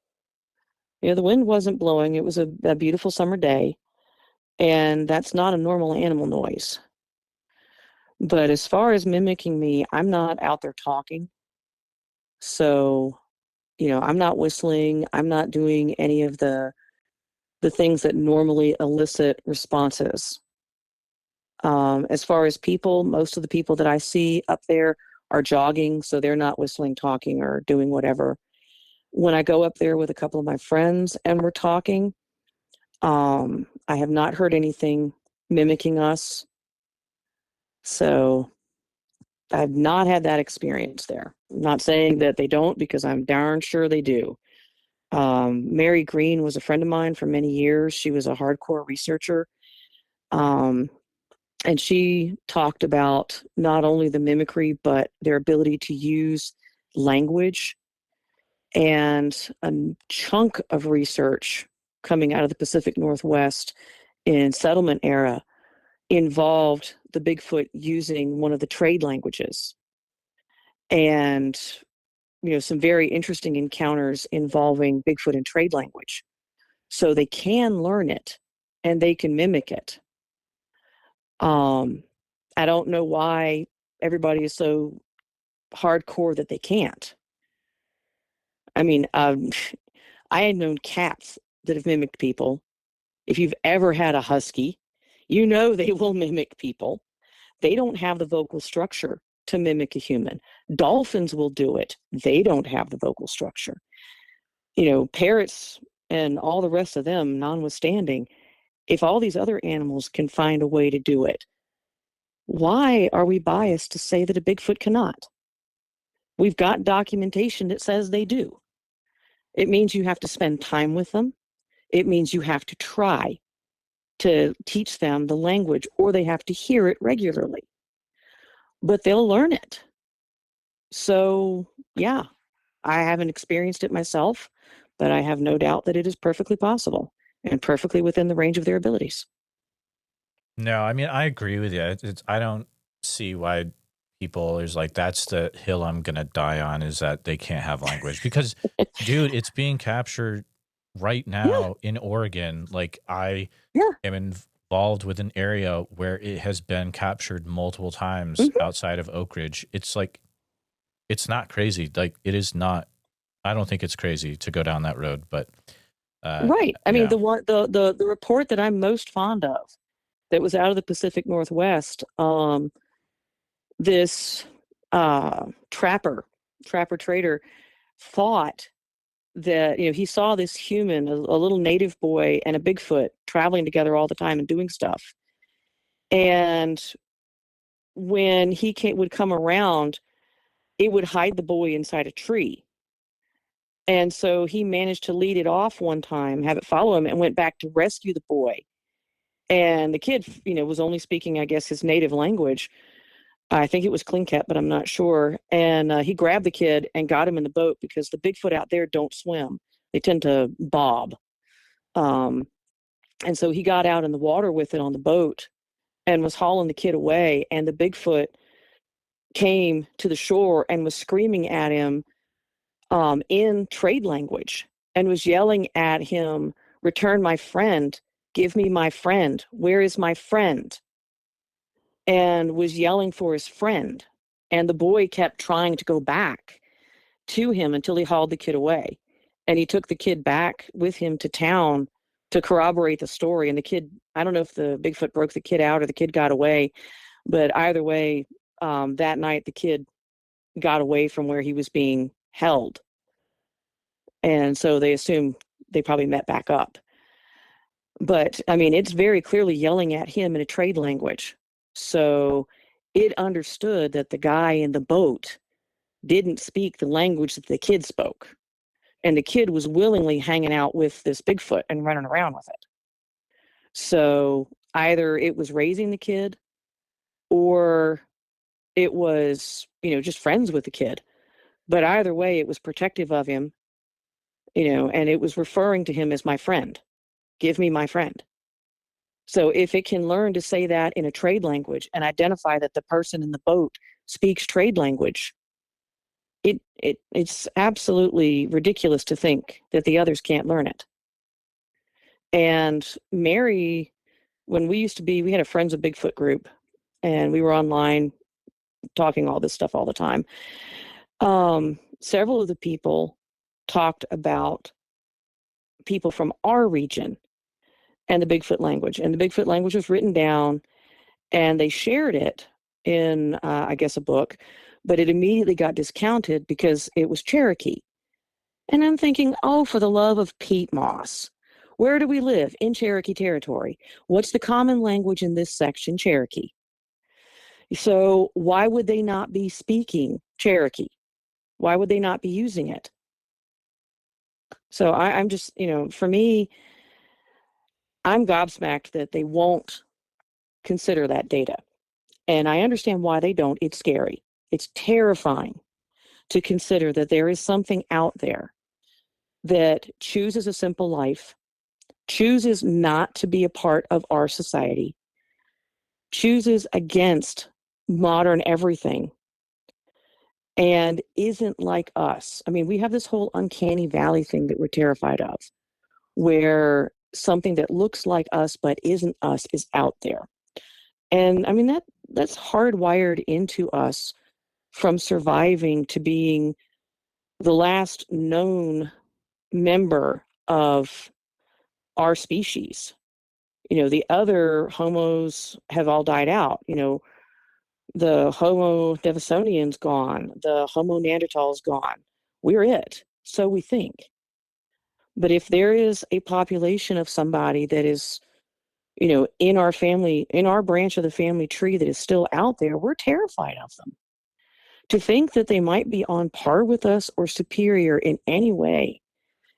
The wind wasn't blowing. It was a beautiful summer day. And that's not a normal animal noise. But as far as mimicking me, I'm not out there talking. So, I'm not whistling. I'm not doing any of the things that normally elicit responses. As far as people, most of the people that I see up there are jogging, so they're not whistling, talking, or doing whatever. When I go up there with a couple of my friends and we're talking, I have not heard anything mimicking us. So I've not had that experience there. I'm not saying that they don't, because I'm darn sure they do. Mary Green was a friend of mine for many years. She was a hardcore researcher. And she talked about not only the mimicry, but their ability to use language And a chunk of research coming out of the Pacific Northwest in settlement era involved the Bigfoot using one of the trade languages. And, some very interesting encounters involving Bigfoot and trade language. So they can learn it and they can mimic it. I don't know why everybody is so hardcore that they can't. I mean, I had known cats that have mimicked people. If you've ever had a husky, they will mimic people. They don't have the vocal structure to mimic a human. Dolphins will do it. They don't have the vocal structure. Parrots and all the rest of them, notwithstanding, if all these other animals can find a way to do it, why are we biased to say that a Bigfoot cannot? We've got documentation that says they do. It means you have to spend time with them. It means you have to try to teach them the language, or they have to hear it regularly. But they'll learn it. So, yeah, I haven't experienced it myself, but I have no doubt that it is perfectly possible and perfectly within the range of their abilities. No, I mean, I agree with you. I don't see why people is like, that's the hill I'm going to die on, is that they can't have language. Because, dude, it's being captured right now in Oregon. Like, I am involved with an area where it has been captured multiple times outside of Oak Ridge. It's like, it's not crazy. Like, it is not. I don't think it's crazy to go down that road, but right. I mean, the report that I'm most fond of that was out of the Pacific Northwest, this trapper trader thought that, he saw this human, a little native boy and a Bigfoot traveling together all the time and doing stuff. And when he would come around, it would hide the boy inside a tree. And so he managed to lead it off one time, have it follow him, and went back to rescue the boy. And the kid, was only speaking, I guess, his native language. I think it was Klingket, but I'm not sure. And he grabbed the kid and got him in the boat, because the Bigfoot out there don't swim. They tend to bob. And so he got out in the water with it on the boat and was hauling the kid away. And the Bigfoot came to the shore and was screaming at him in trade language and was yelling at him, "Return my friend. Give me my friend. Where is my friend?" And was yelling for his friend. And the boy kept trying to go back to him until he hauled the kid away. And he took the kid back with him to town to corroborate the story. And the kid, I don't know if the Bigfoot broke the kid out or the kid got away, but either way, that night the kid got away from where he was being held. And so they assume they probably met back up. But I mean, it's very clearly yelling at him in a trade language. So it understood that the guy in the boat didn't speak the language that the kid spoke. And the kid was willingly hanging out with this Bigfoot and running around with it. So either it was raising the kid, or it was, just friends with the kid. But either way, it was protective of him, and it was referring to him as my friend. Give me my friend. So if it can learn to say that in a trade language and identify that the person in the boat speaks trade language, it's absolutely ridiculous to think that the others can't learn it. And Mary, when we had a Friends of Bigfoot group, and we were online talking all this stuff all the time. Several of the people talked about people from our region and the Bigfoot language. And the Bigfoot language was written down, and they shared it in, I guess, a book, but it immediately got discounted because it was Cherokee. And I'm thinking, oh, for the love of Pete Moss, where do we live? In Cherokee territory. What's the common language in this section? Cherokee. So why would they not be speaking Cherokee? Why would they not be using it? So I'm just, for me, I'm gobsmacked that they won't consider that data. And I understand why they don't. It's scary. It's terrifying to consider that there is something out there that chooses a simple life, chooses not to be a part of our society, chooses against modern everything, and isn't like us. I mean, we have this whole uncanny valley thing that we're terrified of, where something that looks like us but isn't us is out there. And I mean, that's hardwired into us from surviving to being the last known member of our species. The other homos have all died out. The Homo devisonian's gone. The Homo neanderthal's gone. We're it. So we think. But if there is a population of somebody that is, in our family, in our branch of the family tree that is still out there, we're terrified of them. To think that they might be on par with us or superior in any way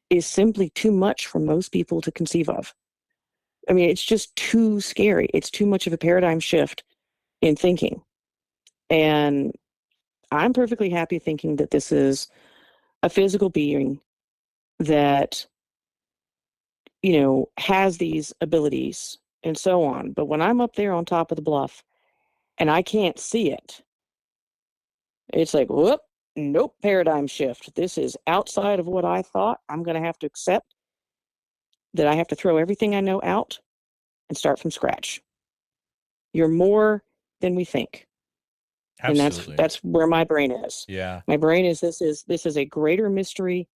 is simply too much for most people to conceive of. I mean, it's just too scary. It's too much of a paradigm shift in thinking. And I'm perfectly happy thinking that this is a physical being that, has these abilities and so on. But when I'm up there on top of the bluff and I can't see it, it's like, whoop, nope, paradigm shift. This is outside of what I thought. I'm going to have to accept that I have to throw everything I know out and start from scratch. You're more than we think. Absolutely. And that's where my brain is. Yeah. My brain is this is a greater mystery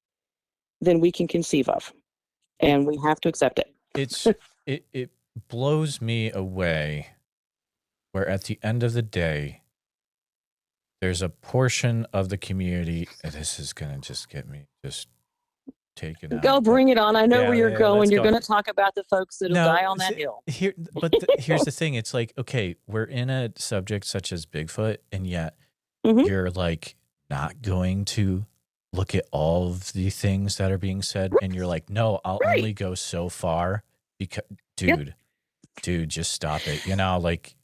than we can conceive of. And we have to accept it. It blows me away where at the end of the day there's a portion of the community, and this is gonna just get me just taken out. Go, bring it on. I know where you're going. You're go. going to talk about the folks that'll die on that hill. Here's the thing. It's like, okay, we're in a subject such as Bigfoot, and yet you're like not going to look at all of the things that are being said, and you're like, no, I'll only go so far because, dude, just stop it. Like,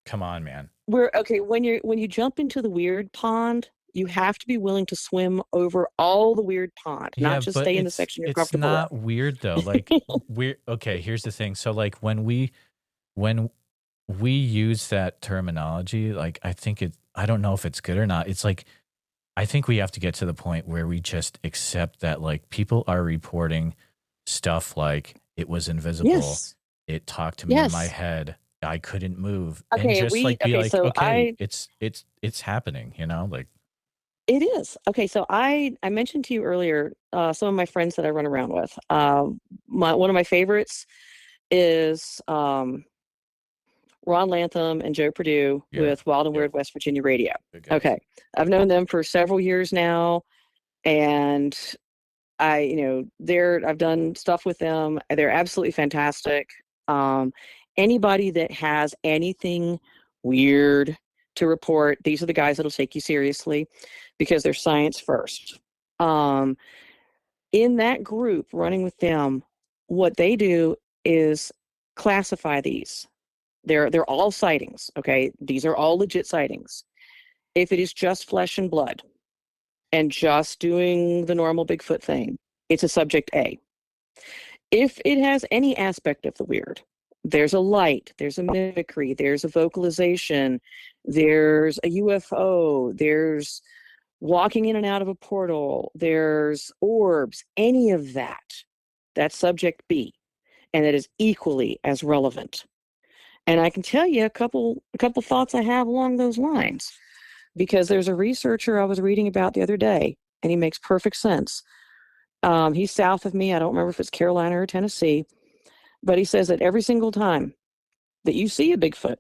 come on, man. When you jump into the weird pond, you have to be willing to swim over all the weird pond, not just stay in the section you're comfortable with. It's not weird though. Like here's the thing. So like when we use that terminology, like I don't know if it's good or not. It's like, I think we have to get to the point where we just accept that like people are reporting stuff like it was invisible. Yes. It talked to me in my head. I couldn't move. Okay, and just it's happening, like. It is. Okay, so I mentioned to you earlier some of my friends that I run around with. One of my favorites is Ron Lantham and Joe Perdue with Wild and Weird West Virginia Radio. Okay, I've known them for several years now, and I've done stuff with them. They're absolutely fantastic. Anybody that has anything weird to report, these are the guys that'll take you seriously because they're science first. In that group, running with them, what they do is classify these. They're all sightings, okay? These are all legit sightings. If it is just flesh and blood and just doing the normal Bigfoot thing, it's a subject A. If it has any aspect of the weird, there's a light, there's a mimicry, there's a vocalization, there's a UFO, there's walking in and out of a portal, there's orbs, any of that, that's subject B, and that is equally as relevant. And I can tell you a couple thoughts I have along those lines, because there's a researcher I was reading about the other day, and he makes perfect sense. He's south of me. I don't remember if it's Carolina or Tennessee, but he says that every single time that you see a Bigfoot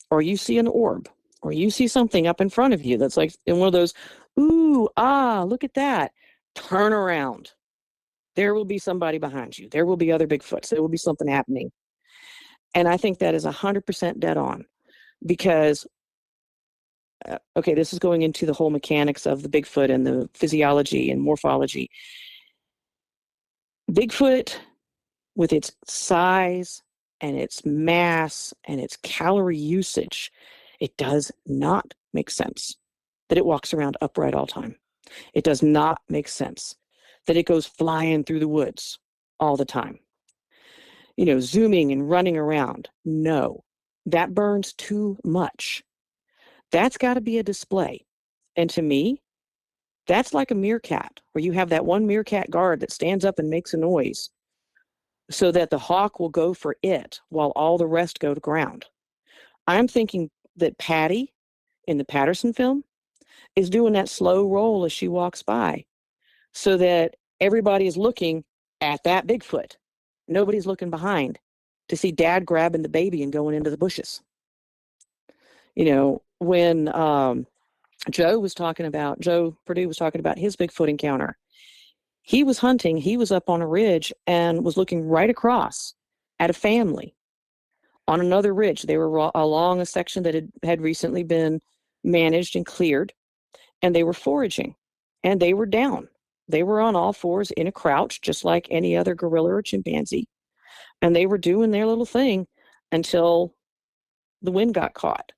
or you see an orb or you see something up in front of you that's like in one of those, ooh, ah, look at that, turn around. There will be somebody behind you. There will be other Bigfoots. There will be something happening. And I think that is 100% dead on, because, okay, this is going into the whole mechanics of the Bigfoot and the physiology and morphology. Bigfoot, with its size and its mass and its calorie usage, it does not make sense that it walks around upright all the time. It does not make sense that it goes flying through the woods all the time, zooming and running around. No, that burns too much. That's got to be a display. And to me, that's like a meerkat, where you have that one meerkat guard that stands up and makes a noise so that the hawk will go for it while all the rest go to ground. I'm thinking that Patty in the Patterson film is doing that slow roll as she walks by so that everybody is looking at that Bigfoot. Nobody's looking behind to see Dad grabbing the baby and going into the bushes. When Joe Purdue was talking about his Bigfoot encounter, he was hunting, he was up on a ridge and was looking right across at a family on another ridge. They were along a section that had recently been managed and cleared, and they were foraging, and they were down. They were on all fours in a crouch, just like any other gorilla or chimpanzee, and they were doing their little thing until the wind got caught,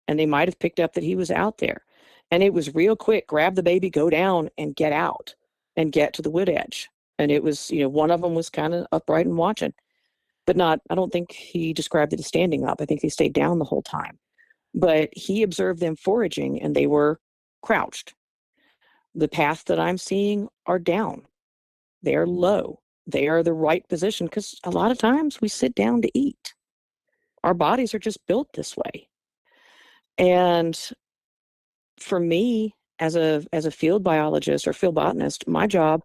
and they might have picked up that he was out there. And it was real quick, grab the baby, go down, and get out and get to the wood edge. And it was, one of them was kind of upright and watching, but not, I don't think he described it as standing up. I think they stayed down the whole time. But he observed them foraging, and they were crouched. The paths that I'm seeing are down. They're low. They are the right position, because a lot of times we sit down to eat. Our bodies are just built this way. And for me, as a field biologist or field botanist, my job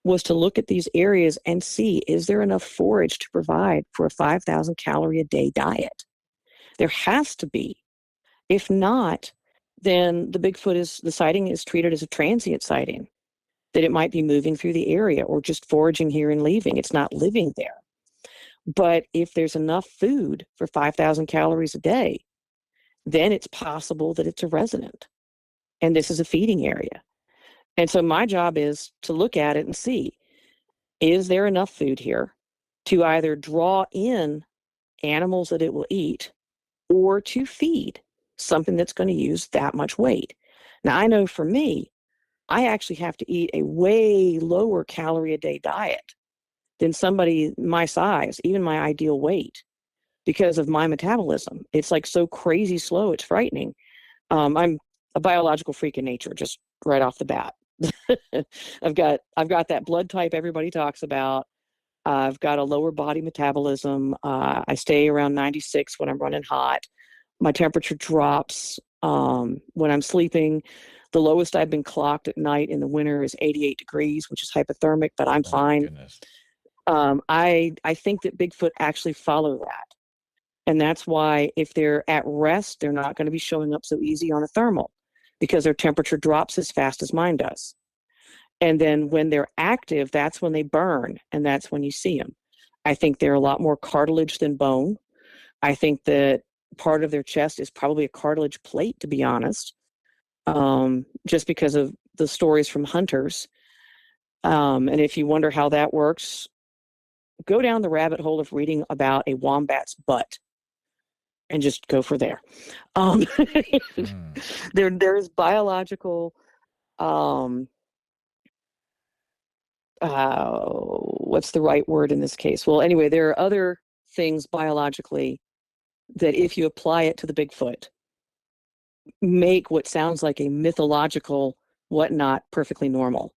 was to look at these areas and see, is there enough forage to provide for a 5,000 calorie a day diet? There has to be. If not, then the sighting is treated as a transient sighting, that it might be moving through the area or just foraging here and leaving. It's not living there. But if there's enough food for 5,000 calories a day, then it's possible that it's a resident. And this is a feeding area. And so my job is to look at it and see, is there enough food here to either draw in animals that it will eat or to feed something that's going to use that much weight? Now, I know for me, I actually have to eat a way lower calorie a day diet than somebody my size, even my ideal weight, because of my metabolism. It's like so crazy slow, it's frightening. I'm a biological freak in nature, just right off the bat. I've got that blood type everybody talks about. I've got a lower body metabolism. I stay around 96 when I'm running hot. My temperature drops when I'm sleeping. The lowest I've been clocked at night in the winter is 88 degrees, which is hypothermic, but I'm fine. Goodness. I think that Bigfoot actually follow that. And that's why if they're at rest, they're not going to be showing up so easy on a thermal, because their temperature drops as fast as mine does. And then when they're active, that's when they burn, and that's when you see them. I think they're a lot more cartilage than bone. I think that part of their chest is probably a cartilage plate, to be honest, just because of the stories from hunters. And if you wonder how that works, go down the rabbit hole of reading about a wombat's butt and just go for there. There's biological, what's the right word in this case? Well, anyway, there are other things biologically that if you apply it to the Bigfoot, make what sounds like a mythological whatnot perfectly normal.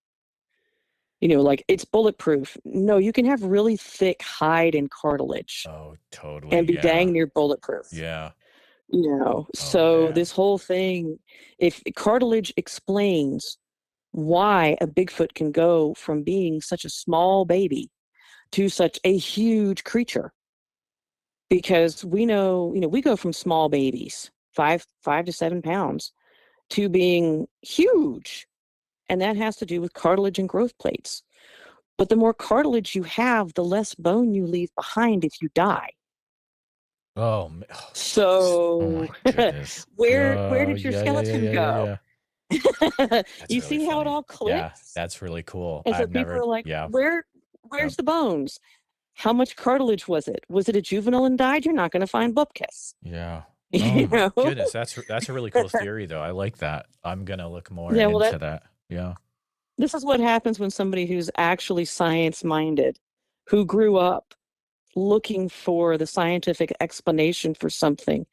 Like it's bulletproof. No, you can have really thick hide and cartilage. Oh, totally. And be dang near bulletproof. Yeah. So this whole thing, if cartilage explains why a Bigfoot can go from being such a small baby to such a huge creature. Because we know, we go from small babies, 5 to 7 pounds, to being huge. And that has to do with cartilage and growth plates. But the more cartilage you have, the less bone you leave behind if you die. Oh, so where did your skeleton go? You see really how funny. it all clicks? Yeah, that's really cool. And so people are like, where's the bones? How much cartilage was it? Was it a juvenile and died? You're not going to find bupkis. Yeah. Oh my goodness, that's a really cool theory, though. I like that. I'm gonna look more into that. Yeah. This is what happens when somebody who's actually science-minded, who grew up looking for the scientific explanation for something,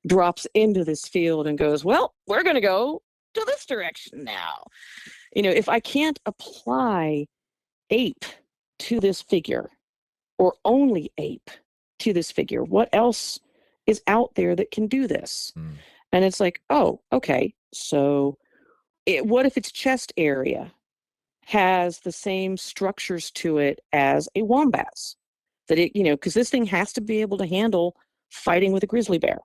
drops into this field and goes, well, we're going to go to this direction now. If I can't apply ape to this figure, or only ape to this figure, what else is out there that can do this? And it's like, oh, okay, so what if its chest area has the same structures to it as a wombat's? That because this thing has to be able to handle fighting with a grizzly bear,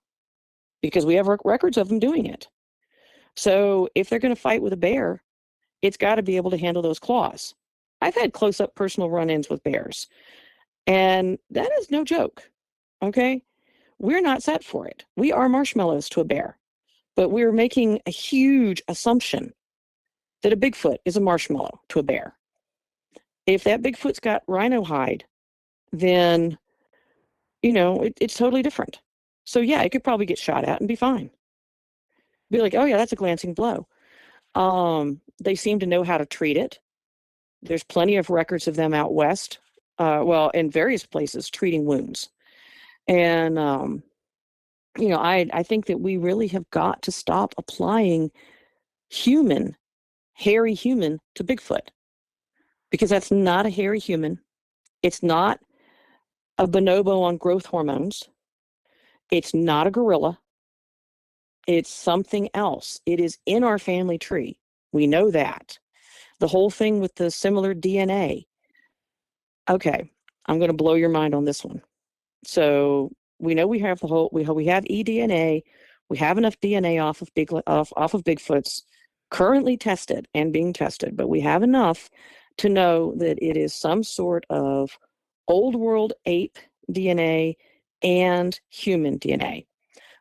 because we have records of them doing it. So if they're going to fight with a bear, it's got to be able to handle those claws. I've had close-up personal run-ins with bears, and that is no joke, okay? We're not set for it. We are marshmallows to a bear, but we're making a huge assumption that a Bigfoot is a marshmallow to a bear. If that Bigfoot's got rhino hide, then, it's totally different. So yeah, it could probably get shot at and be fine. Be like, oh yeah, that's a glancing blow. They seem to know how to treat it. There's plenty of records of them out west, in various places, treating wounds. And, I think that we really have got to stop applying hairy human to Bigfoot, because that's not a hairy human. It's not a bonobo on growth hormones. It's not a gorilla. It's something else. It is in our family tree. We know that. The whole thing with the similar DNA. Okay, I'm going to blow your mind on this one. So we know we have we have eDNA. We have enough DNA off of Bigfoots currently tested and being tested, but we have enough to know that it is some sort of old world ape DNA and human DNA.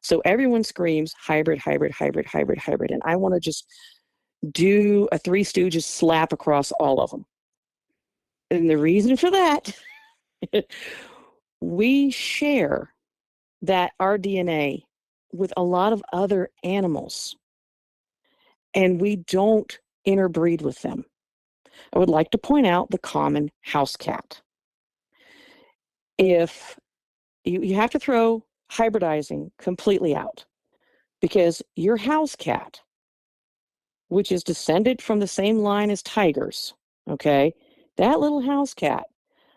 So everyone screams hybrid, hybrid, hybrid, hybrid, hybrid, and I want to just do a Three Stooges slap across all of them. And the reason for that, we share that our DNA with a lot of other animals, and we don't interbreed with them. I would like to point out the common house cat. If you have to throw hybridizing completely out, because your house cat, which is descended from the same line as tigers, okay, that little house cat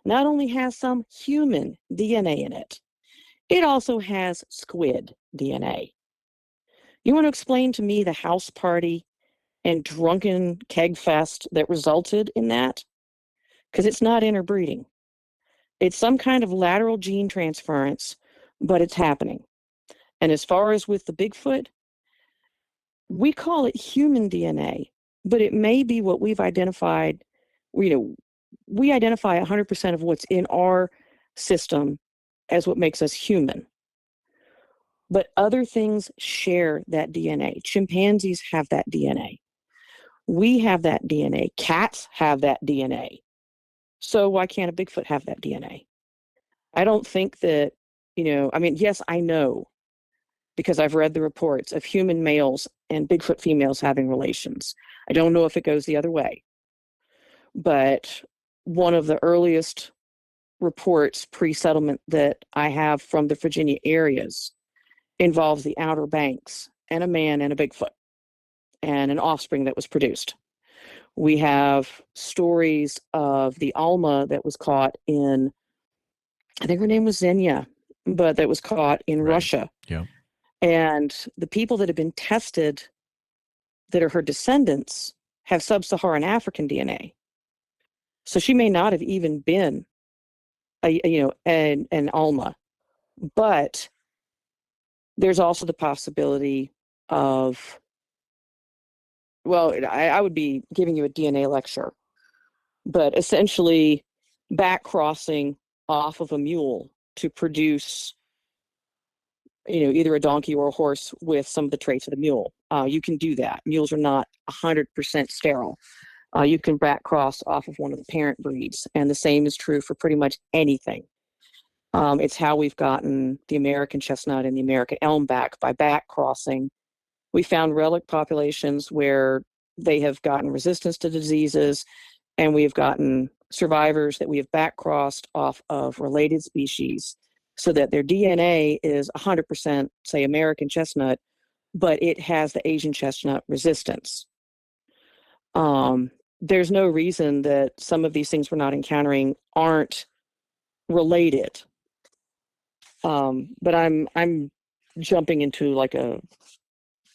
not only has some human DNA in it, it also has squid DNA. You want to explain to me the house party and drunken keg fest that resulted in that? Because it's not interbreeding. It's some kind of lateral gene transference, but it's happening. And as far as with the Bigfoot, we call it human DNA, but it may be what we've identified. We identify 100% of what's in our system as what makes us human. But other things share that DNA. Chimpanzees have that DNA. We have that DNA. Cats have that DNA. So why can't a Bigfoot have that DNA? I don't think that, yes, I know, because I've read the reports of human males and Bigfoot females having relations. I don't know if it goes the other way. But one of the earliest reports pre-settlement that I have from the Virginia areas involves the Outer Banks and a man and a Bigfoot and an offspring that was produced. We have stories of the Alma that was caught in, I think her name was Xenia, but that was caught in Russia. Yeah. And the people that have been tested that are her descendants have sub-Saharan African DNA. So she may not have even been an Alma. But there's also the possibility of, I would be giving you a DNA lecture, but essentially back crossing off of a mule to produce, either a donkey or a horse with some of the traits of the mule. You can do that. Mules are not 100% sterile. You can back cross off of one of the parent breeds, and the same is true for pretty much anything. It's how we've gotten the American chestnut and the American elm back, by back crossing. We found relic populations where they have gotten resistance to diseases, and we have gotten survivors that we have back crossed off of related species so that their DNA is 100%, say, American chestnut, but it has the Asian chestnut resistance. There's no reason that some of these things we're not encountering aren't related. But I'm jumping into like a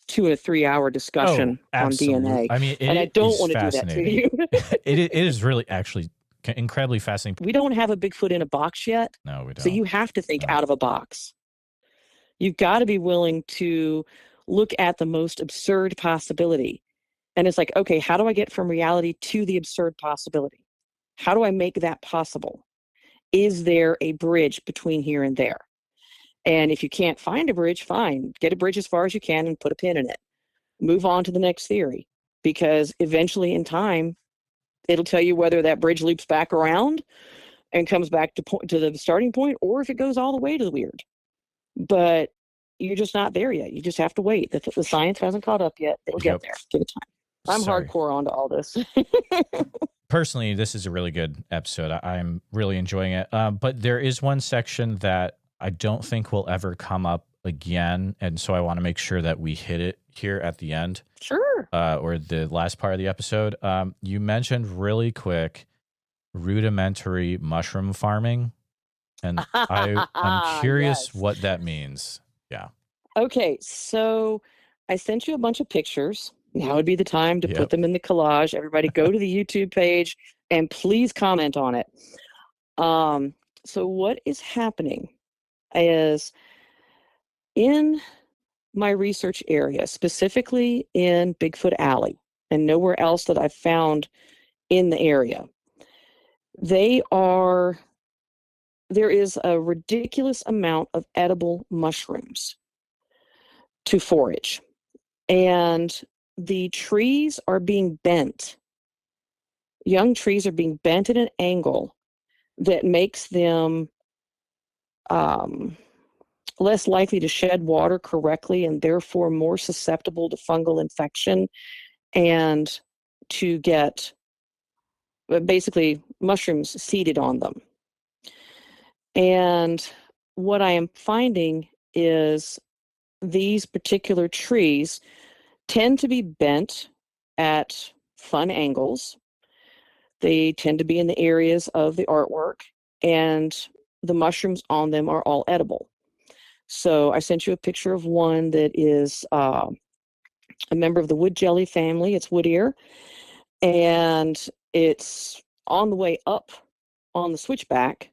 2 or 3 hour discussion on DNA. I mean, and I don't is want to do that to fascinating. you. It is really actually incredibly fascinating. We don't have a Bigfoot in a box yet. No, we don't. So you have to think out of a box. You've got to be willing to look at the most absurd possibility. And it's like, okay, how do I get from reality to the absurd possibility? How do I make that possible? Is there a bridge between here and there? And if you can't find a bridge, fine. Get a bridge as far as you can and put a pin in it. Move on to the next theory, because eventually in time, it'll tell you whether that bridge loops back around and comes back to the starting point, or if it goes all the way to the weird. But you're just not there yet. You just have to wait. The science hasn't caught up yet. It'll get there. Give it time. I'm hardcore onto all this. Personally, this is a really good episode. I'm really enjoying it. But there is one section that I don't think will ever come up again. And so I want to make sure that we hit it here at the end. Sure. Or the last part of the episode. You mentioned really quick rudimentary mushroom farming. And I'm curious what that means. Yeah. Okay. So I sent you a bunch of pictures. Now would be the time to put them in the collage. Everybody go to the YouTube page and please comment on it. So what is happening is in my research area, specifically in Bigfoot Alley and nowhere else that I've found in the area, there is a ridiculous amount of edible mushrooms to forage. And the trees are being bent. Young trees are being bent at an angle that makes them less likely to shed water correctly and therefore more susceptible to fungal infection and to get basically mushrooms seeded on them. And what I am finding is these particular trees tend to be bent at fun angles. They tend to be in the areas of the artwork, and the mushrooms on them are all edible. So I sent you a picture of one that is a member of the wood jelly family. It's wood ear, and it's on the way up on the switchback.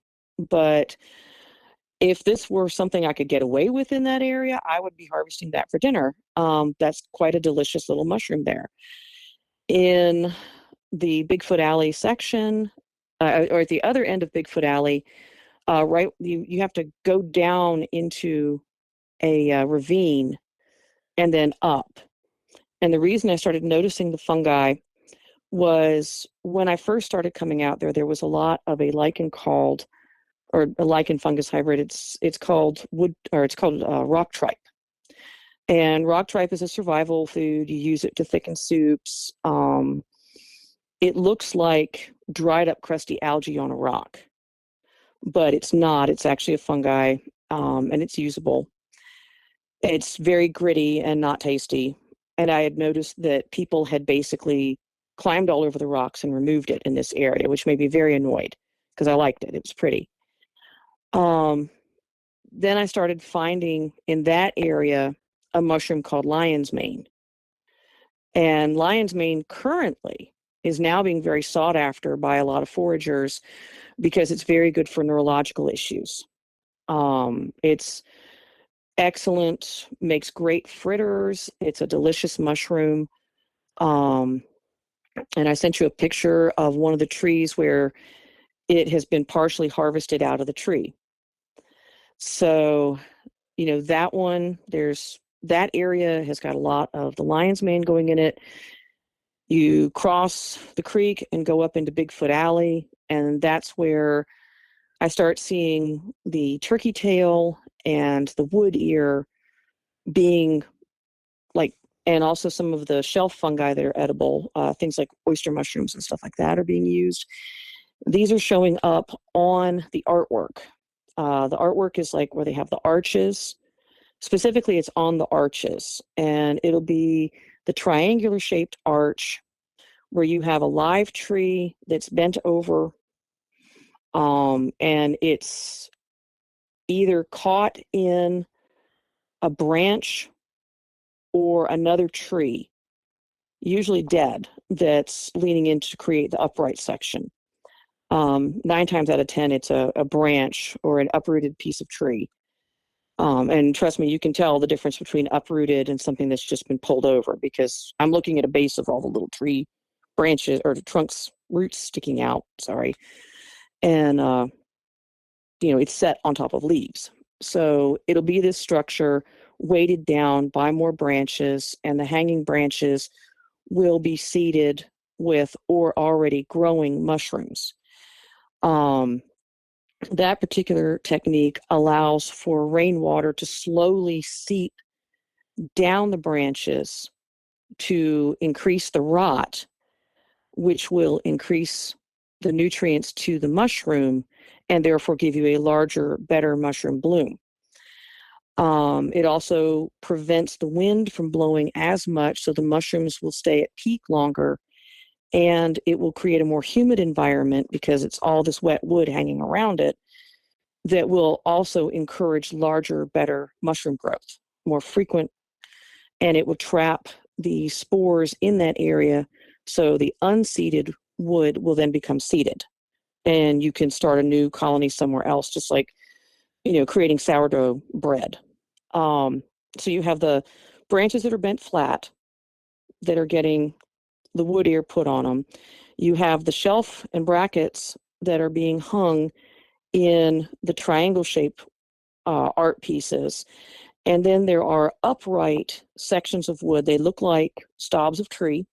But if this were something I could get away with in that area, I would be harvesting that for dinner. That's quite a delicious little mushroom there. In the Bigfoot Alley section, or at the other end of Bigfoot Alley, you have to go down into a ravine and then up. And the reason I started noticing the fungi was when I first started coming out there was a lot of a lichen or a lichen fungus hybrid. It's called rock tripe. And rock tripe is a survival food. You use it to thicken soups. It looks like dried up crusty algae on a rock, but it's not. It's actually a fungi, and it's usable. It's very gritty and not tasty. And I had noticed that people had basically climbed all over the rocks and removed it in this area, which made me very annoyed because I liked it. It was pretty. Then I started finding in that area a mushroom called lion's mane. And lion's mane currently is now being very sought after by a lot of foragers because it's very good for neurological issues. It's excellent, makes great fritters. It's a delicious mushroom. And I sent you a picture of one of the trees where it has been partially harvested out of the tree. So, that one, that area has got a lot of the lion's mane going in it. You cross the creek and go up into Bigfoot Alley, and that's where I start seeing the turkey tail and the wood ear being like And also some of the shelf fungi that are edible, things like oyster mushrooms and stuff like that are being used. These are showing up on the artwork. The artwork is like where they have the arches. Specifically, it's on the arches, and it'll be the triangular shaped arch where you have a live tree that's bent over, and it's either caught in a branch or another tree, usually dead, that's leaning in to create the upright section. 9 times out of 10, it's a branch or an uprooted piece of tree. And trust me, you can tell the difference between uprooted and something that's just been pulled over, because I'm looking at a base of all the little tree branches or the trunks, roots sticking out, sorry. And, it's set on top of leaves. So it'll be this structure weighted down by more branches, and the hanging branches will be seeded with or already growing mushrooms. That particular technique allows for rainwater to slowly seep down the branches to increase the rot, which will increase the nutrients to the mushroom and therefore give you a larger, better mushroom bloom. It also prevents the wind from blowing as much, so the mushrooms will stay at peak longer, and it will create a more humid environment because it's all this wet wood hanging around it that will also encourage larger, better mushroom growth, more frequent, and it will trap the spores in that area, so the unseeded wood will then become seeded, and you can start a new colony somewhere else, just like, creating sourdough bread. So you have the branches that are bent flat that are getting the wood ear put on them. You have the shelf and brackets that are being hung in the triangle shape art pieces. And then there are upright sections of wood. They look like stobs of tree.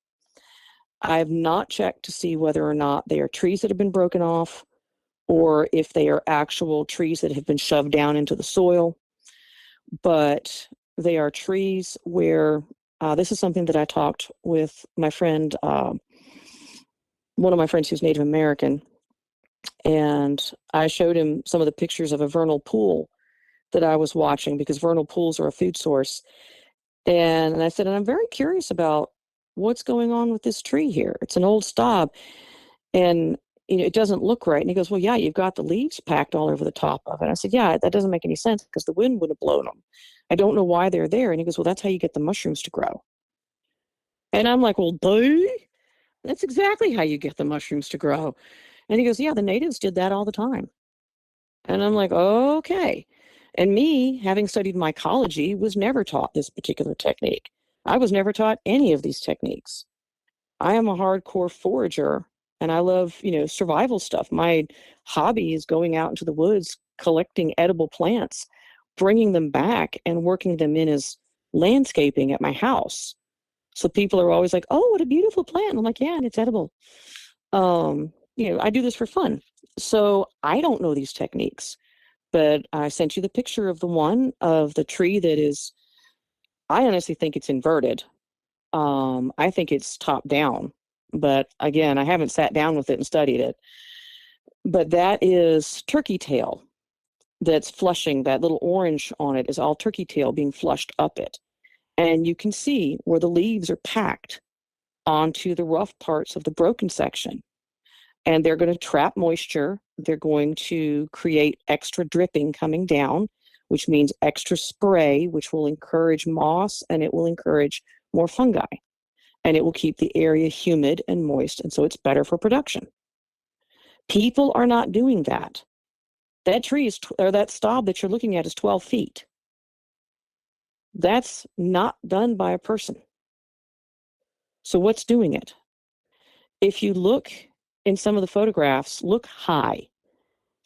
I've not checked to see whether or not they are trees that have been broken off or if they are actual trees that have been shoved down into the soil. But they are trees where this is something that I talked with my friend, one of my friends who's Native American, and I showed him some of the pictures of a vernal pool that I was watching, because vernal pools are a food source. And I said, and I'm very curious about what's going on with this tree here. It's an old stub, and it doesn't look right. And he goes, well, yeah, you've got the leaves packed all over the top of it. I said, yeah, that doesn't make any sense because the wind would have blown them. I don't know why they're there. And he goes, well, that's how you get the mushrooms to grow. And I'm like, well, duh, that's exactly how you get the mushrooms to grow. And he goes, yeah, the natives did that all the time. And I'm like, okay. And me, having studied mycology, was never taught this particular technique. I was never taught any of these techniques. I am a hardcore forager, and I love, survival stuff. My hobby is going out into the woods, collecting edible plants, bringing them back and working them in as landscaping at my house. So people are always like, "Oh, what a beautiful plant." And I'm like, "Yeah, and it's edible." I do this for fun. So I don't know these techniques, but I sent you the picture of the one of the tree that is, I honestly think it's inverted. I think it's top down, but again, I haven't sat down with it and studied it. But that is turkey tail that's flushing. That little orange on it is all turkey tail being flushed up it. And you can see where the leaves are packed onto the rough parts of the broken section. And they're going to trap moisture. They're going to create extra dripping coming down, which means extra spray, which will encourage moss, and it will encourage more fungi. And it will keep the area humid and moist, and so it's better for production. People are not doing that. That tree is, or that stub that you're looking at is 12 feet. That's not done by a person. So what's doing it? If you look in some of the photographs, look high,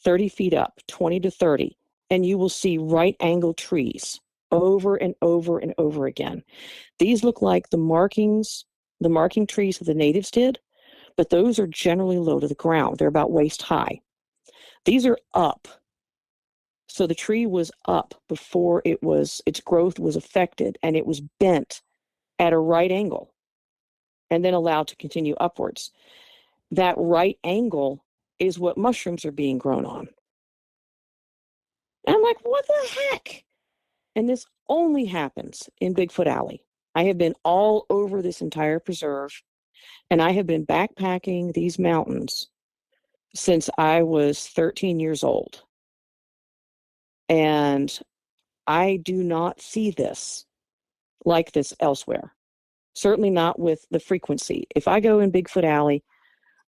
30 feet up, 20 to 30, and you will see right angle trees over and over and over again. These look like the marking trees that the natives did, but those are generally low to the ground. They're about waist high. These are up. So the tree was up before its growth was affected, and it was bent at a right angle and then allowed to continue upwards. That right angle is what mushrooms are being grown on. And I'm like, what the heck? And this only happens in Bigfoot Alley. I have been all over this entire preserve, and I have been backpacking these mountains since I was 13 years old. And I do not see this like this elsewhere. Certainly not with the frequency. If I go in Bigfoot Alley,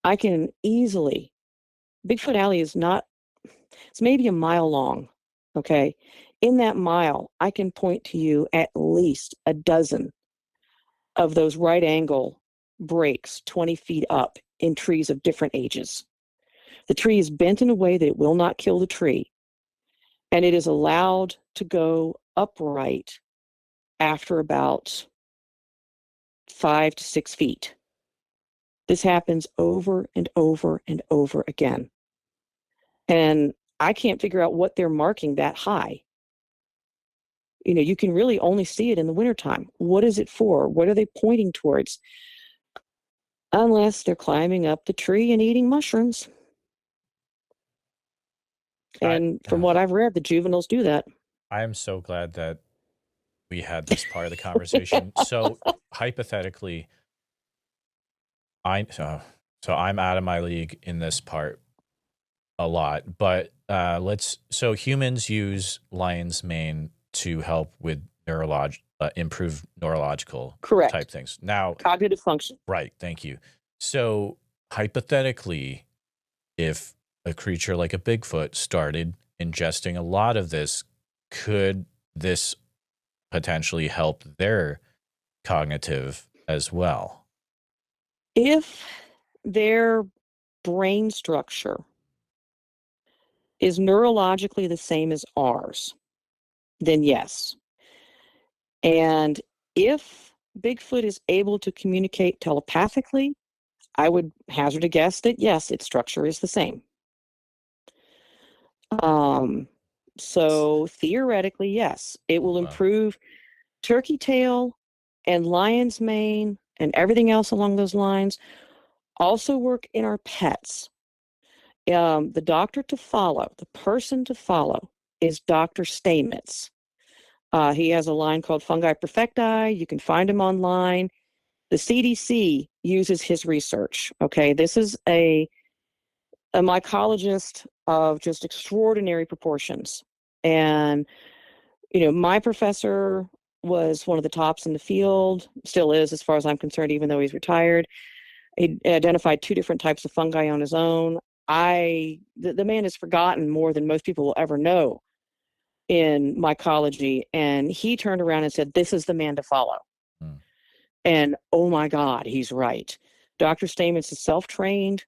I can easily, Bigfoot Alley is not, it's maybe a mile long, okay? In that mile, I can point to you at least a dozen of those right angle breaks 20 feet up in trees of different ages. The tree is bent in a way that it will not kill the tree, and it is allowed to go upright after about 5 to 6 feet. This happens over and over and over again. And I can't figure out what they're marking that high. You know, you can really only see it in the wintertime. What is it for? What are they pointing towards? Unless they're climbing up the tree and eating mushrooms. And from what I've read, the juveniles do that. I am so glad that we had this part of the conversation. So hypothetically, so I'm out of my league in this part a lot, but so humans use lion's mane to help with improve neurological Correct. type things. Now, cognitive function. Right. Thank you. So hypothetically, if a creature like a Bigfoot started ingesting a lot of this, could this potentially help their cognitive as well? If their brain structure is neurologically the same as ours, then yes. And if Bigfoot is able to communicate telepathically, I would hazard a guess that yes, its structure is the same. So theoretically, yes, it will improve turkey tail and lion's mane and everything else along those lines. Also work in our pets. The doctor to follow, the person to follow is Dr. Stamets. He has a line called Fungi Perfecti. You can find him online. The CDC uses his research. Okay, this is a mycologist of just extraordinary proportions. And, you know, my professor was one of the tops in the field, still is as far as I'm concerned, even though he's retired. He identified 2 different types of fungi on his own. The man has forgotten more than most people will ever know in mycology. And he turned around and said, this is the man to follow. And oh my God, he's right. Dr. Stamets is self-trained,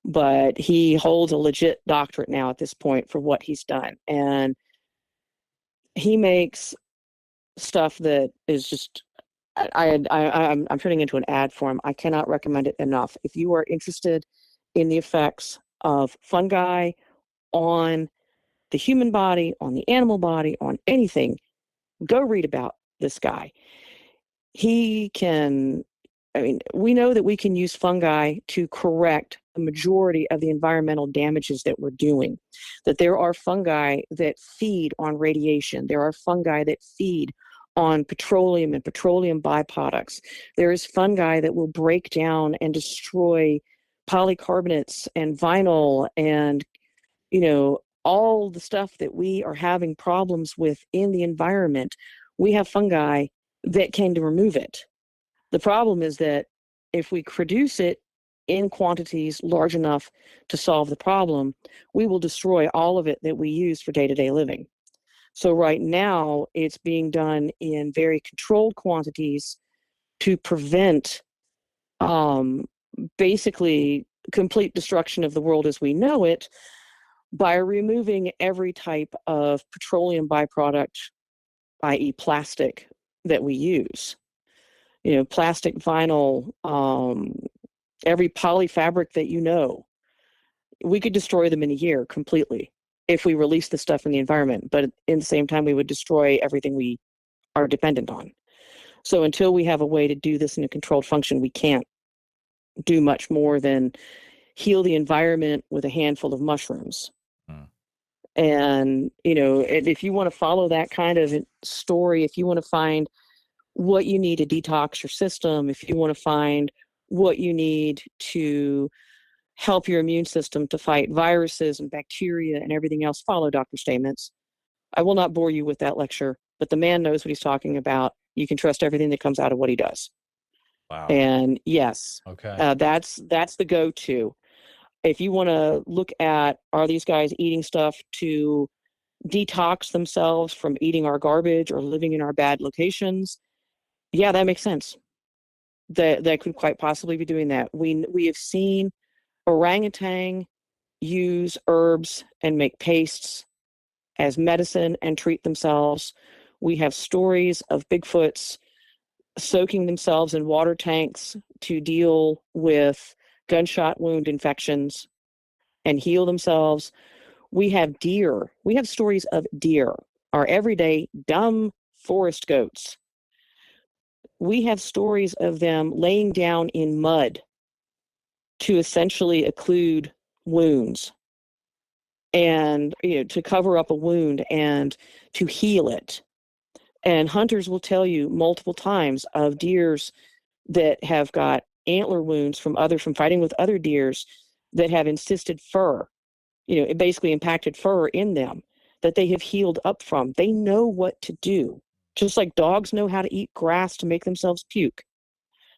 but he holds a legit doctorate now at this point for what he's done. And he makes stuff that is just, I'm turning into an ad for him. I cannot recommend it enough. If you are interested in the effects of fungi on the human body, on the animal body, on anything, go read about this guy. We know that we can use fungi to correct the majority of the environmental damages that we're doing. That there are fungi that feed on radiation. There are fungi that feed on petroleum and petroleum byproducts. There is fungi that will break down and destroy polycarbonates and vinyl and, you know, all the stuff that we are having problems with in the environment. We have fungi that can remove it. The problem is that if we produce it in quantities large enough to solve the problem, we will destroy all of it that we use for day-to-day living. So right now, it's being done in very controlled quantities to prevent basically complete destruction of the world as we know it by removing every type of petroleum byproduct, i.e. plastic, that we use. You know, plastic, vinyl, every polyfabric that you know, we could destroy them in a year completely if we release the stuff in the environment. But in the same time, we would destroy everything we are dependent on. So until we have a way to do this in a controlled function, we can't do much more than heal the environment with a handful of mushrooms. Mm. And, if you want to follow that kind of story, if you want to find what you need to detox your system, if you want to find what you need to help your immune system to fight viruses and bacteria and everything else, follow Dr. Stamets. I will not bore you with that lecture, but the man knows what he's talking about. You can trust everything that comes out of what he does. Wow. And yes, okay. That's the go-to. If you want to look at, are these guys eating stuff to detox themselves from eating our garbage or living in our bad locations? Yeah, that makes sense. That could quite possibly be doing that. We have seen orangutan use herbs and make pastes as medicine and treat themselves. We have stories of Bigfoots soaking themselves in water tanks to deal with gunshot wound infections and heal themselves. We have deer. We have stories of deer, our everyday dumb forest goats. We have stories of them laying down in mud to essentially occlude wounds and to cover up a wound and to heal it. And hunters will tell you multiple times of deers that have got antler wounds from fighting with other deers that have encysted fur, it basically impacted fur in them that they have healed up from. They know what to do. Just like dogs know how to eat grass to make themselves puke.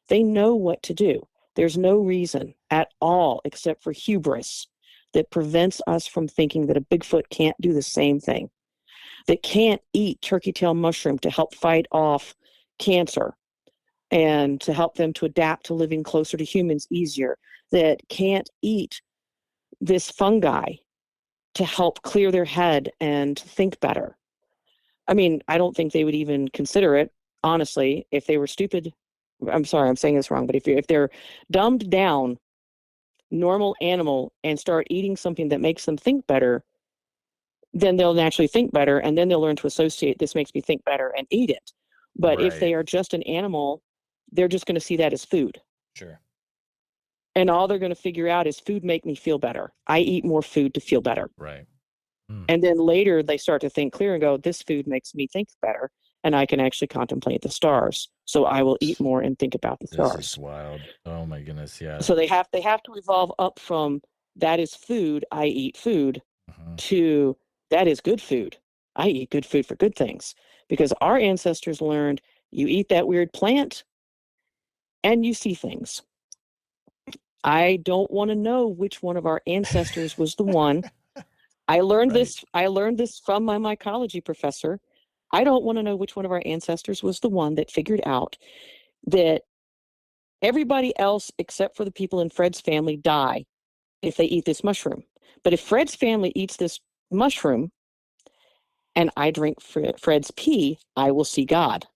They know what to do. There's no reason at all except for hubris that prevents us from thinking that a Bigfoot can't do the same thing, that can't eat turkey tail mushroom to help fight off cancer and to help them to adapt to living closer to humans easier, that can't eat this fungi to help clear their head and think better. I mean, I don't think they would even consider it, honestly, if they were stupid. I'm sorry, I'm saying this wrong, but if they're dumbed down normal animal and start eating something that makes them think better, then they'll naturally think better, and then they'll learn to associate this makes me think better and eat it. But if they are just an animal, they're just going to see that as food. Sure. And all they're going to figure out is food make me feel better. I eat more food to feel better. Right. And then later they start to think clear and go, this food makes me think better, and I can actually contemplate the stars. So I will eat more and think about the stars. This is wild. Oh my goodness, yeah. So they have to evolve up from that is food, I eat food, to that is good food. I eat good food for good things. Because our ancestors learned you eat that weird plant and you see things. I don't want to know which one of our ancestors was the one. I learned this from my mycology professor. I don't want to know which one of our ancestors was the one that figured out that everybody else except for the people in Fred's family die if they eat this mushroom. But if Fred's family eats this mushroom and I drink Fred's pee, I will see God.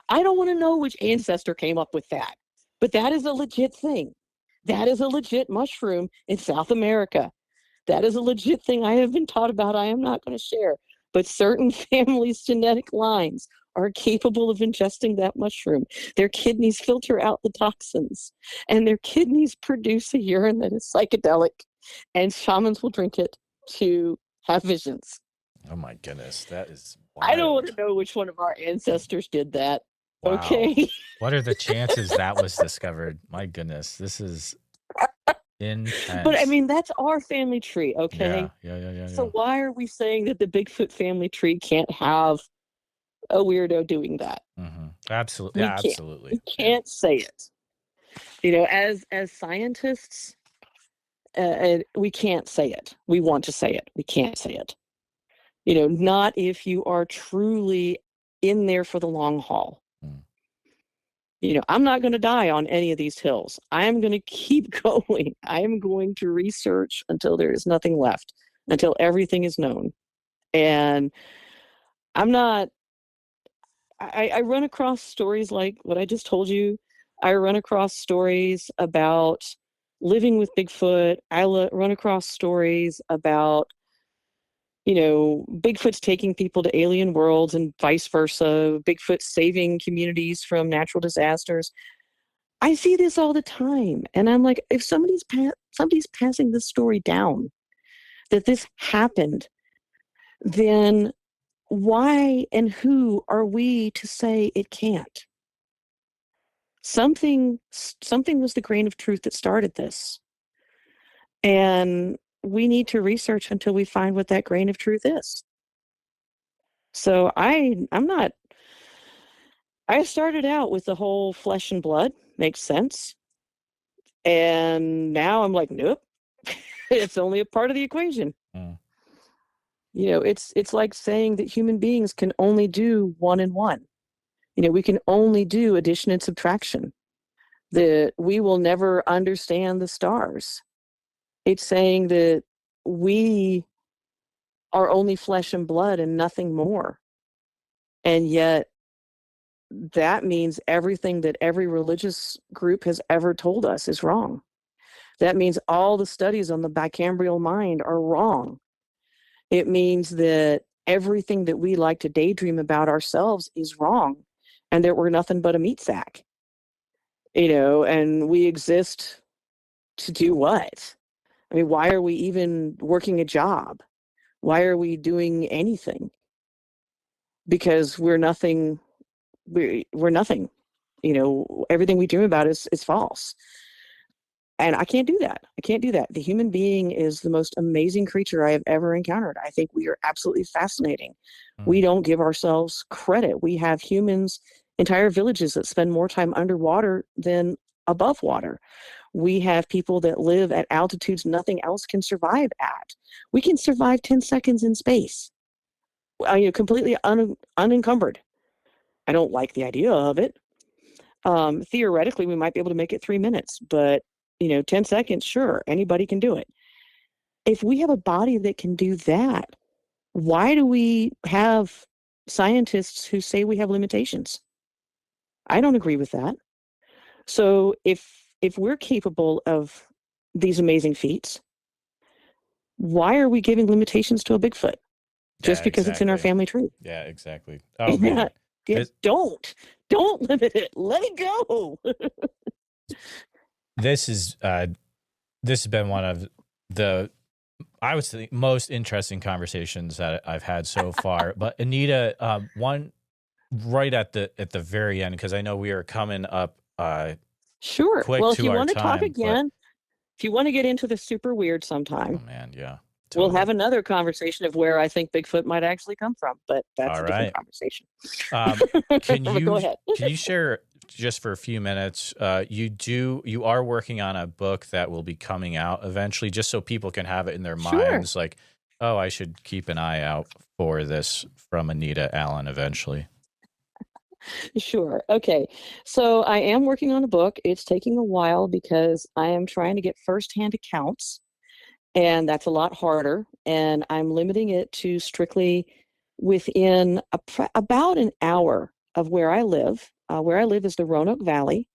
I don't want to know which ancestor came up with that, but that is a legit thing. That is a legit mushroom in South America. That is a legit thing I have been taught about. I am not going to share. But certain families' genetic lines are capable of ingesting that mushroom. Their kidneys filter out the toxins, and their kidneys produce a urine that is psychedelic, and shamans will drink it to have visions. Oh my goodness, that is wild. I don't want to know which one of our ancestors did that. Wow. Okay. What are the chances that was discovered? My goodness, this is intense. But I mean, that's our family tree, okay? Yeah. So why are we saying that the Bigfoot family tree can't have a weirdo doing that? Absolutely. Yeah, absolutely. We can't say it. As scientists, we can't say it. We want to say it. We can't say it. Not if you are truly in there for the long haul. I'm not going to die on any of these hills. I am going to keep going. I am going to research until there is nothing left, until everything is known. And I'm not, I run across stories like what I just told you. I run across stories about living with Bigfoot. I run across stories about, Bigfoot's taking people to alien worlds and vice versa. Bigfoot saving communities from natural disasters. I see this all the time, and I'm like, if somebody's passing this story down that this happened, then why and who are we to say it can't? Something was the grain of truth that started this, and we need to research until we find what that grain of truth is. So I'm not. I started out with the whole flesh and blood makes sense, and now I'm like, nope, it's only a part of the equation. Mm. It's like saying that human beings can only do one and one. We can only do addition and subtraction. That we will never understand the stars. It's saying that we are only flesh and blood and nothing more. And yet that means everything that every religious group has ever told us is wrong. That means all the studies on the bicambrial mind are wrong. It means that everything that we like to daydream about ourselves is wrong, and that we're nothing but a meat sack. And we exist to do what? I mean, why are we even working a job? Why are we doing anything? Because we're nothing. We're nothing. Everything we dream about is false. And I can't do that. I can't do that. The human being is the most amazing creature I have ever encountered. I think we are absolutely fascinating. We don't give ourselves credit. We have humans, entire villages that spend more time underwater than above water. We have people that live at altitudes nothing else can survive at. We can survive 10 seconds in space, completely unencumbered. I don't like the idea of it. Theoretically, we might be able to make it 3 minutes, but 10 seconds, sure, anybody can do it. If we have a body that can do that, why do we have scientists who say we have limitations? I don't agree with that. So if we're capable of these amazing feats, why are we giving limitations to a Bigfoot just because it's in our family tree? Yeah, exactly. Oh man, don't limit it. Let it go. this has been one of the, I would say, most interesting conversations that I've had so far. But Anita, one right at the very end, because I know we are coming up sure. quick Well, if to you our want to talk time, again, if you want to get into the super weird sometime, oh man, yeah, we'll totally. have another conversation of where I think Bigfoot might actually come from, but that's All a different right. conversation. Can But go ahead. you share just for a few minutes? You are working on a book that will be coming out eventually, just so people can have it in their Sure. minds. Like, oh, I should keep an eye out for this from Anita Allen eventually. Sure. Okay. So I am working on a book. It's taking a while because I am trying to get firsthand accounts, and that's a lot harder. And I'm limiting it to strictly within about an hour of where I live. Where I live is the Roanoke Valley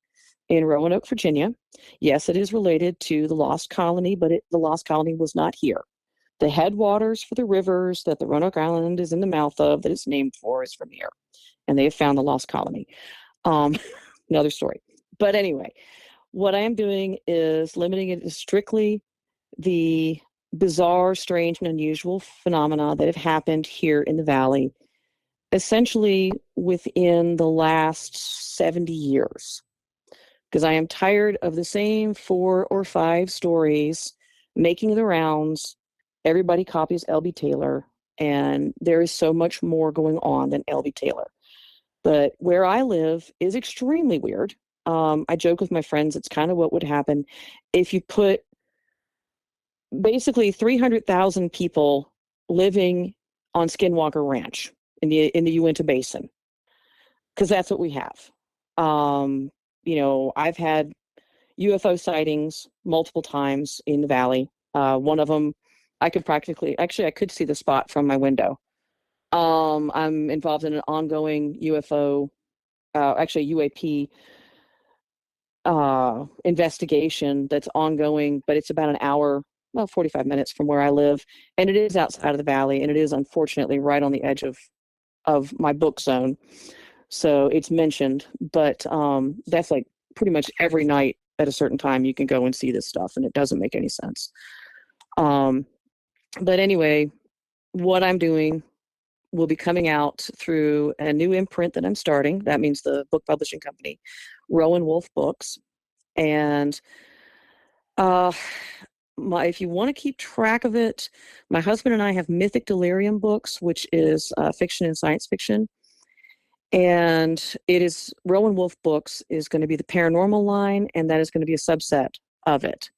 in Roanoke, Virginia. Yes, it is related to the Lost Colony, but the Lost Colony was not here. The headwaters for the rivers that the Roanoke Island is in the mouth of, that it's named for, is from here. And they have found the Lost Colony. Um, Another story. But anyway, what I am doing is limiting it to strictly the bizarre, strange, and unusual phenomena that have happened here in the valley, essentially within the last 70 years. Because I am tired of the same 4 or 5 stories making the rounds. Everybody copies L.B. Taylor, and there is so much more going on than L.B. Taylor. But where I live is extremely weird. I joke with my friends, it's kind of what would happen if you put basically 300,000 people living on Skinwalker Ranch in the Uinta Basin, because that's what we have. I've had UFO sightings multiple times in the valley. One of them, I could see the spot from my window. I'm involved in an ongoing UFO, UAP investigation that's ongoing, but it's about an hour about 45 minutes from where I live. And it is outside of the valley, and it is unfortunately right on the edge of my book zone. So it's mentioned, but that's like pretty much every night at a certain time you can go and see this stuff, and it doesn't make any sense. Um, but anyway, what I'm doing will be coming out through a new imprint that I'm starting. That means the book publishing company, Rowan Wolf Books. And if you want to keep track of it, my husband and I have Mythic Delirium books, which is fiction and science fiction. And it is Rowan Wolf Books is going to be the paranormal line, and that is going to be a subset of it.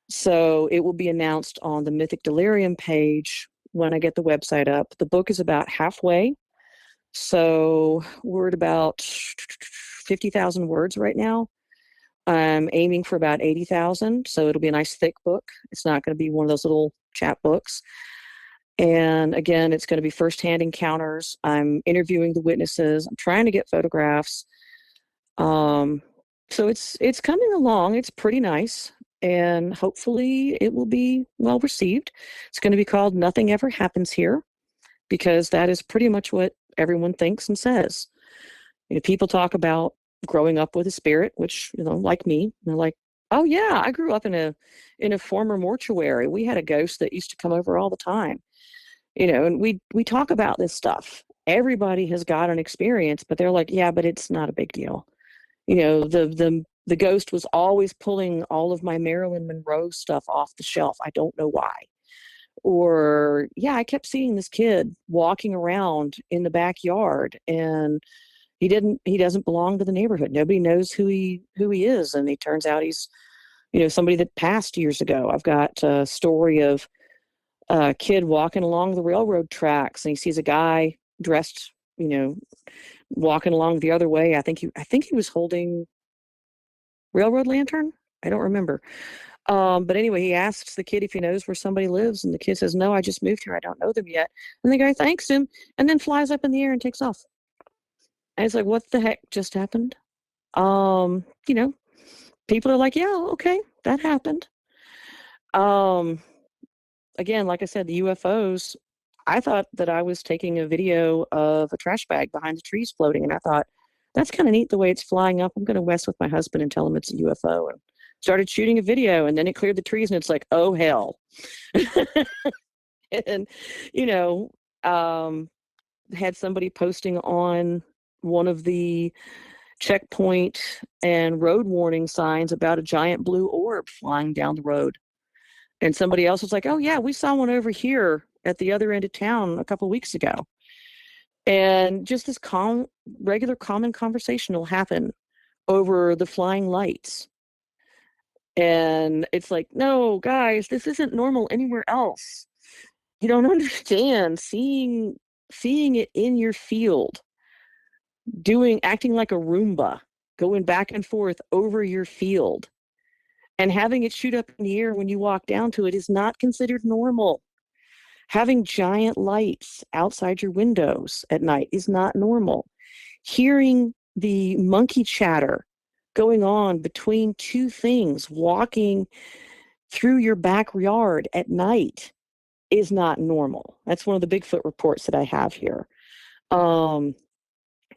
So it will be announced on the Mythic Delirium page when I get the website up. The book is about halfway. So we're at about 50,000 words right now. I'm aiming for about 80,000. So it'll be a nice thick book. It's not going to be one of those little chap books. And again, it's going to be firsthand encounters. I'm interviewing the witnesses. I'm trying to get photographs. So it's coming along. It's pretty nice. And hopefully it will be well received. It's going to be called Nothing Ever Happens Here, because that is pretty much what everyone thinks and says. You know, people talk about growing up with a spirit, which, you know, like me, they're like, oh yeah, I grew up in a former mortuary. We had a ghost that used to come over all the time. You know, and we talk about this stuff. Everybody has got an experience, but they're like, yeah, but it's not a big deal. You know, the ghost was always pulling all of my Marilyn Monroe stuff off the shelf. I don't know why. Or, yeah, I kept seeing this kid walking around in the backyard, and he doesn't belong to the neighborhood. Nobody knows who he is, and he turns out he's, you know, somebody that passed years ago. I've got a story of a kid walking along the railroad tracks, and he sees a guy dressed, you know, walking along the other way. I think he was holding railroad lantern. I don't remember. But anyway, he asks the kid if he knows where somebody lives, and the kid says, no, I just moved here. I don't know them yet. And the guy thanks him and then flies up in the air and takes off. And it's like, what the heck just happened? You know, people are like, yeah, okay, that happened. Again, like I said, the UFOs, I thought that I was taking a video of a trash bag behind the trees floating, and I thought, that's kind of neat the way it's flying up. I'm going to mess with my husband and tell him it's a UFO. And started shooting a video, and then it cleared the trees, and it's like, oh, hell. And, you know, had somebody posting on one of the checkpoint and road warning signs about a giant blue orb flying down the road. And somebody else was like, oh, yeah, we saw one over here at the other end of town a couple of weeks ago. And just this regular common conversation will happen over the flying lights. And it's like, no, guys, this isn't normal anywhere else. You don't understand. Seeing it in your field, acting like a Roomba, going back and forth over your field, and having it shoot up in the air when you walk down to it is not considered normal. Having giant lights outside your windows at night is not normal. Hearing the monkey chatter going on between two things walking through your backyard at night is not normal. That's one of the Bigfoot reports that I have here. And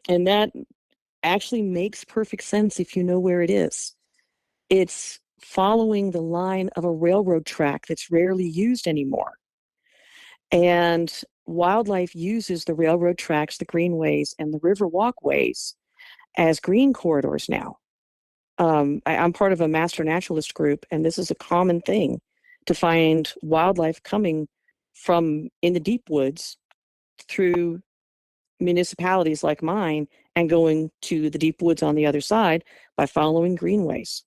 that actually makes perfect sense if you know where it is. It's following the line of a railroad track that's rarely used anymore. And wildlife uses the railroad tracks, the greenways, and the river walkways as green corridors now. I'm part of a master naturalist group, and this is a common thing to find wildlife coming from in the deep woods through municipalities like mine and going to the deep woods on the other side by following greenways.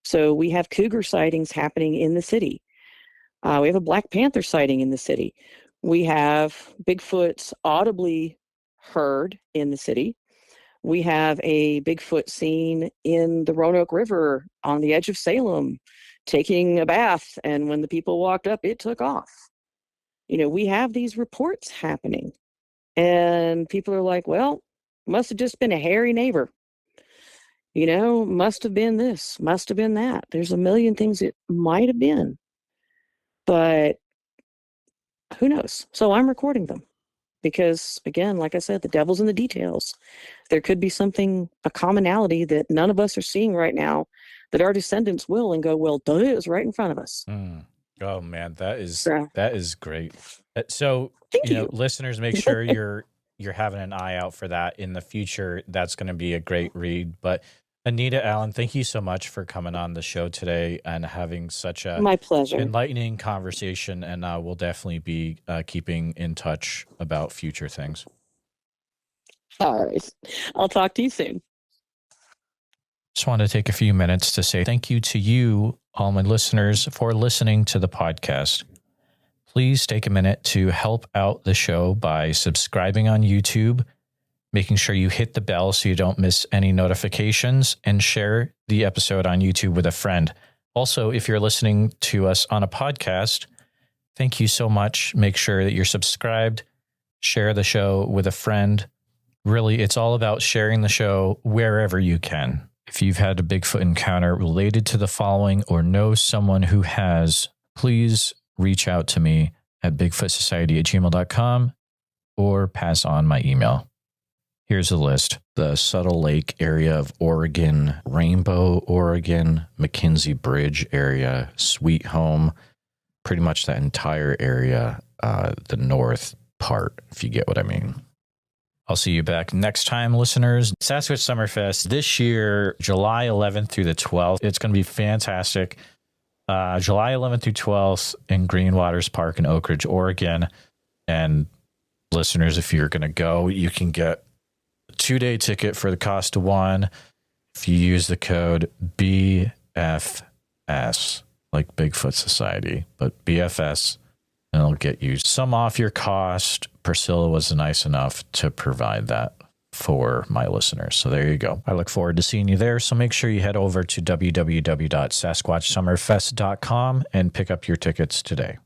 So we have cougar sightings happening in the city. We have a Black Panther sighting in the city. We have Bigfoots audibly heard in the city. We have a Bigfoot seen in the Roanoke River on the edge of Salem taking a bath, and when the people walked up, it took off. You know, we have these reports happening, and people are like, well, must have just been a hairy neighbor. You know, must have been this, must have been that. There's a million things it might have been. But who knows? So I'm recording them because, again, like I said, the devil's in the details. There could be something, a commonality that none of us are seeing right now that our descendants will and go, well, duh, it was right in front of us. Oh man, that is So, great. So thank you. listeners, make sure you're having an eye out for that in the future. That's going to be a great read. But Anita Allen, thank you so much for coming on the show today and having such a My pleasure. enlightening conversation. And we'll definitely be keeping in touch about future things. All right. I'll talk to you soon. Just want to take a few minutes to say thank you to you, all my listeners, for listening to the podcast. Please take a minute to help out the show by subscribing on YouTube, making sure you hit the bell so you don't miss any notifications, and share the episode on YouTube with a friend. Also, if you're listening to us on a podcast, thank you so much. Make sure that you're subscribed, share the show with a friend. Really, it's all about sharing the show wherever you can. If you've had a Bigfoot encounter related to the following or know someone who has, please reach out to me at bigfootsociety@gmail.com or pass on my email. Here's a list. The Subtle Lake area of Oregon, Rainbow, Oregon, McKinsey Bridge area, Sweet Home, pretty much that entire area, the north part, if you get what I mean. I'll see you back next time, listeners. Sasquatch Summerfest this year, July 11th through the 12th. It's going to be fantastic. July 11th through 12th in Green Waters Park in Oak Ridge, Oregon. And listeners, if you're going to go, you can get a 2-day ticket for the cost of one. If you use the code BFS, like Bigfoot Society, but BFS, and it'll get you some off your cost. Priscilla was nice enough to provide that for my listeners. So there you go. I look forward to seeing you there. So make sure you head over to www.sasquatchsummerfest.com and pick up your tickets today.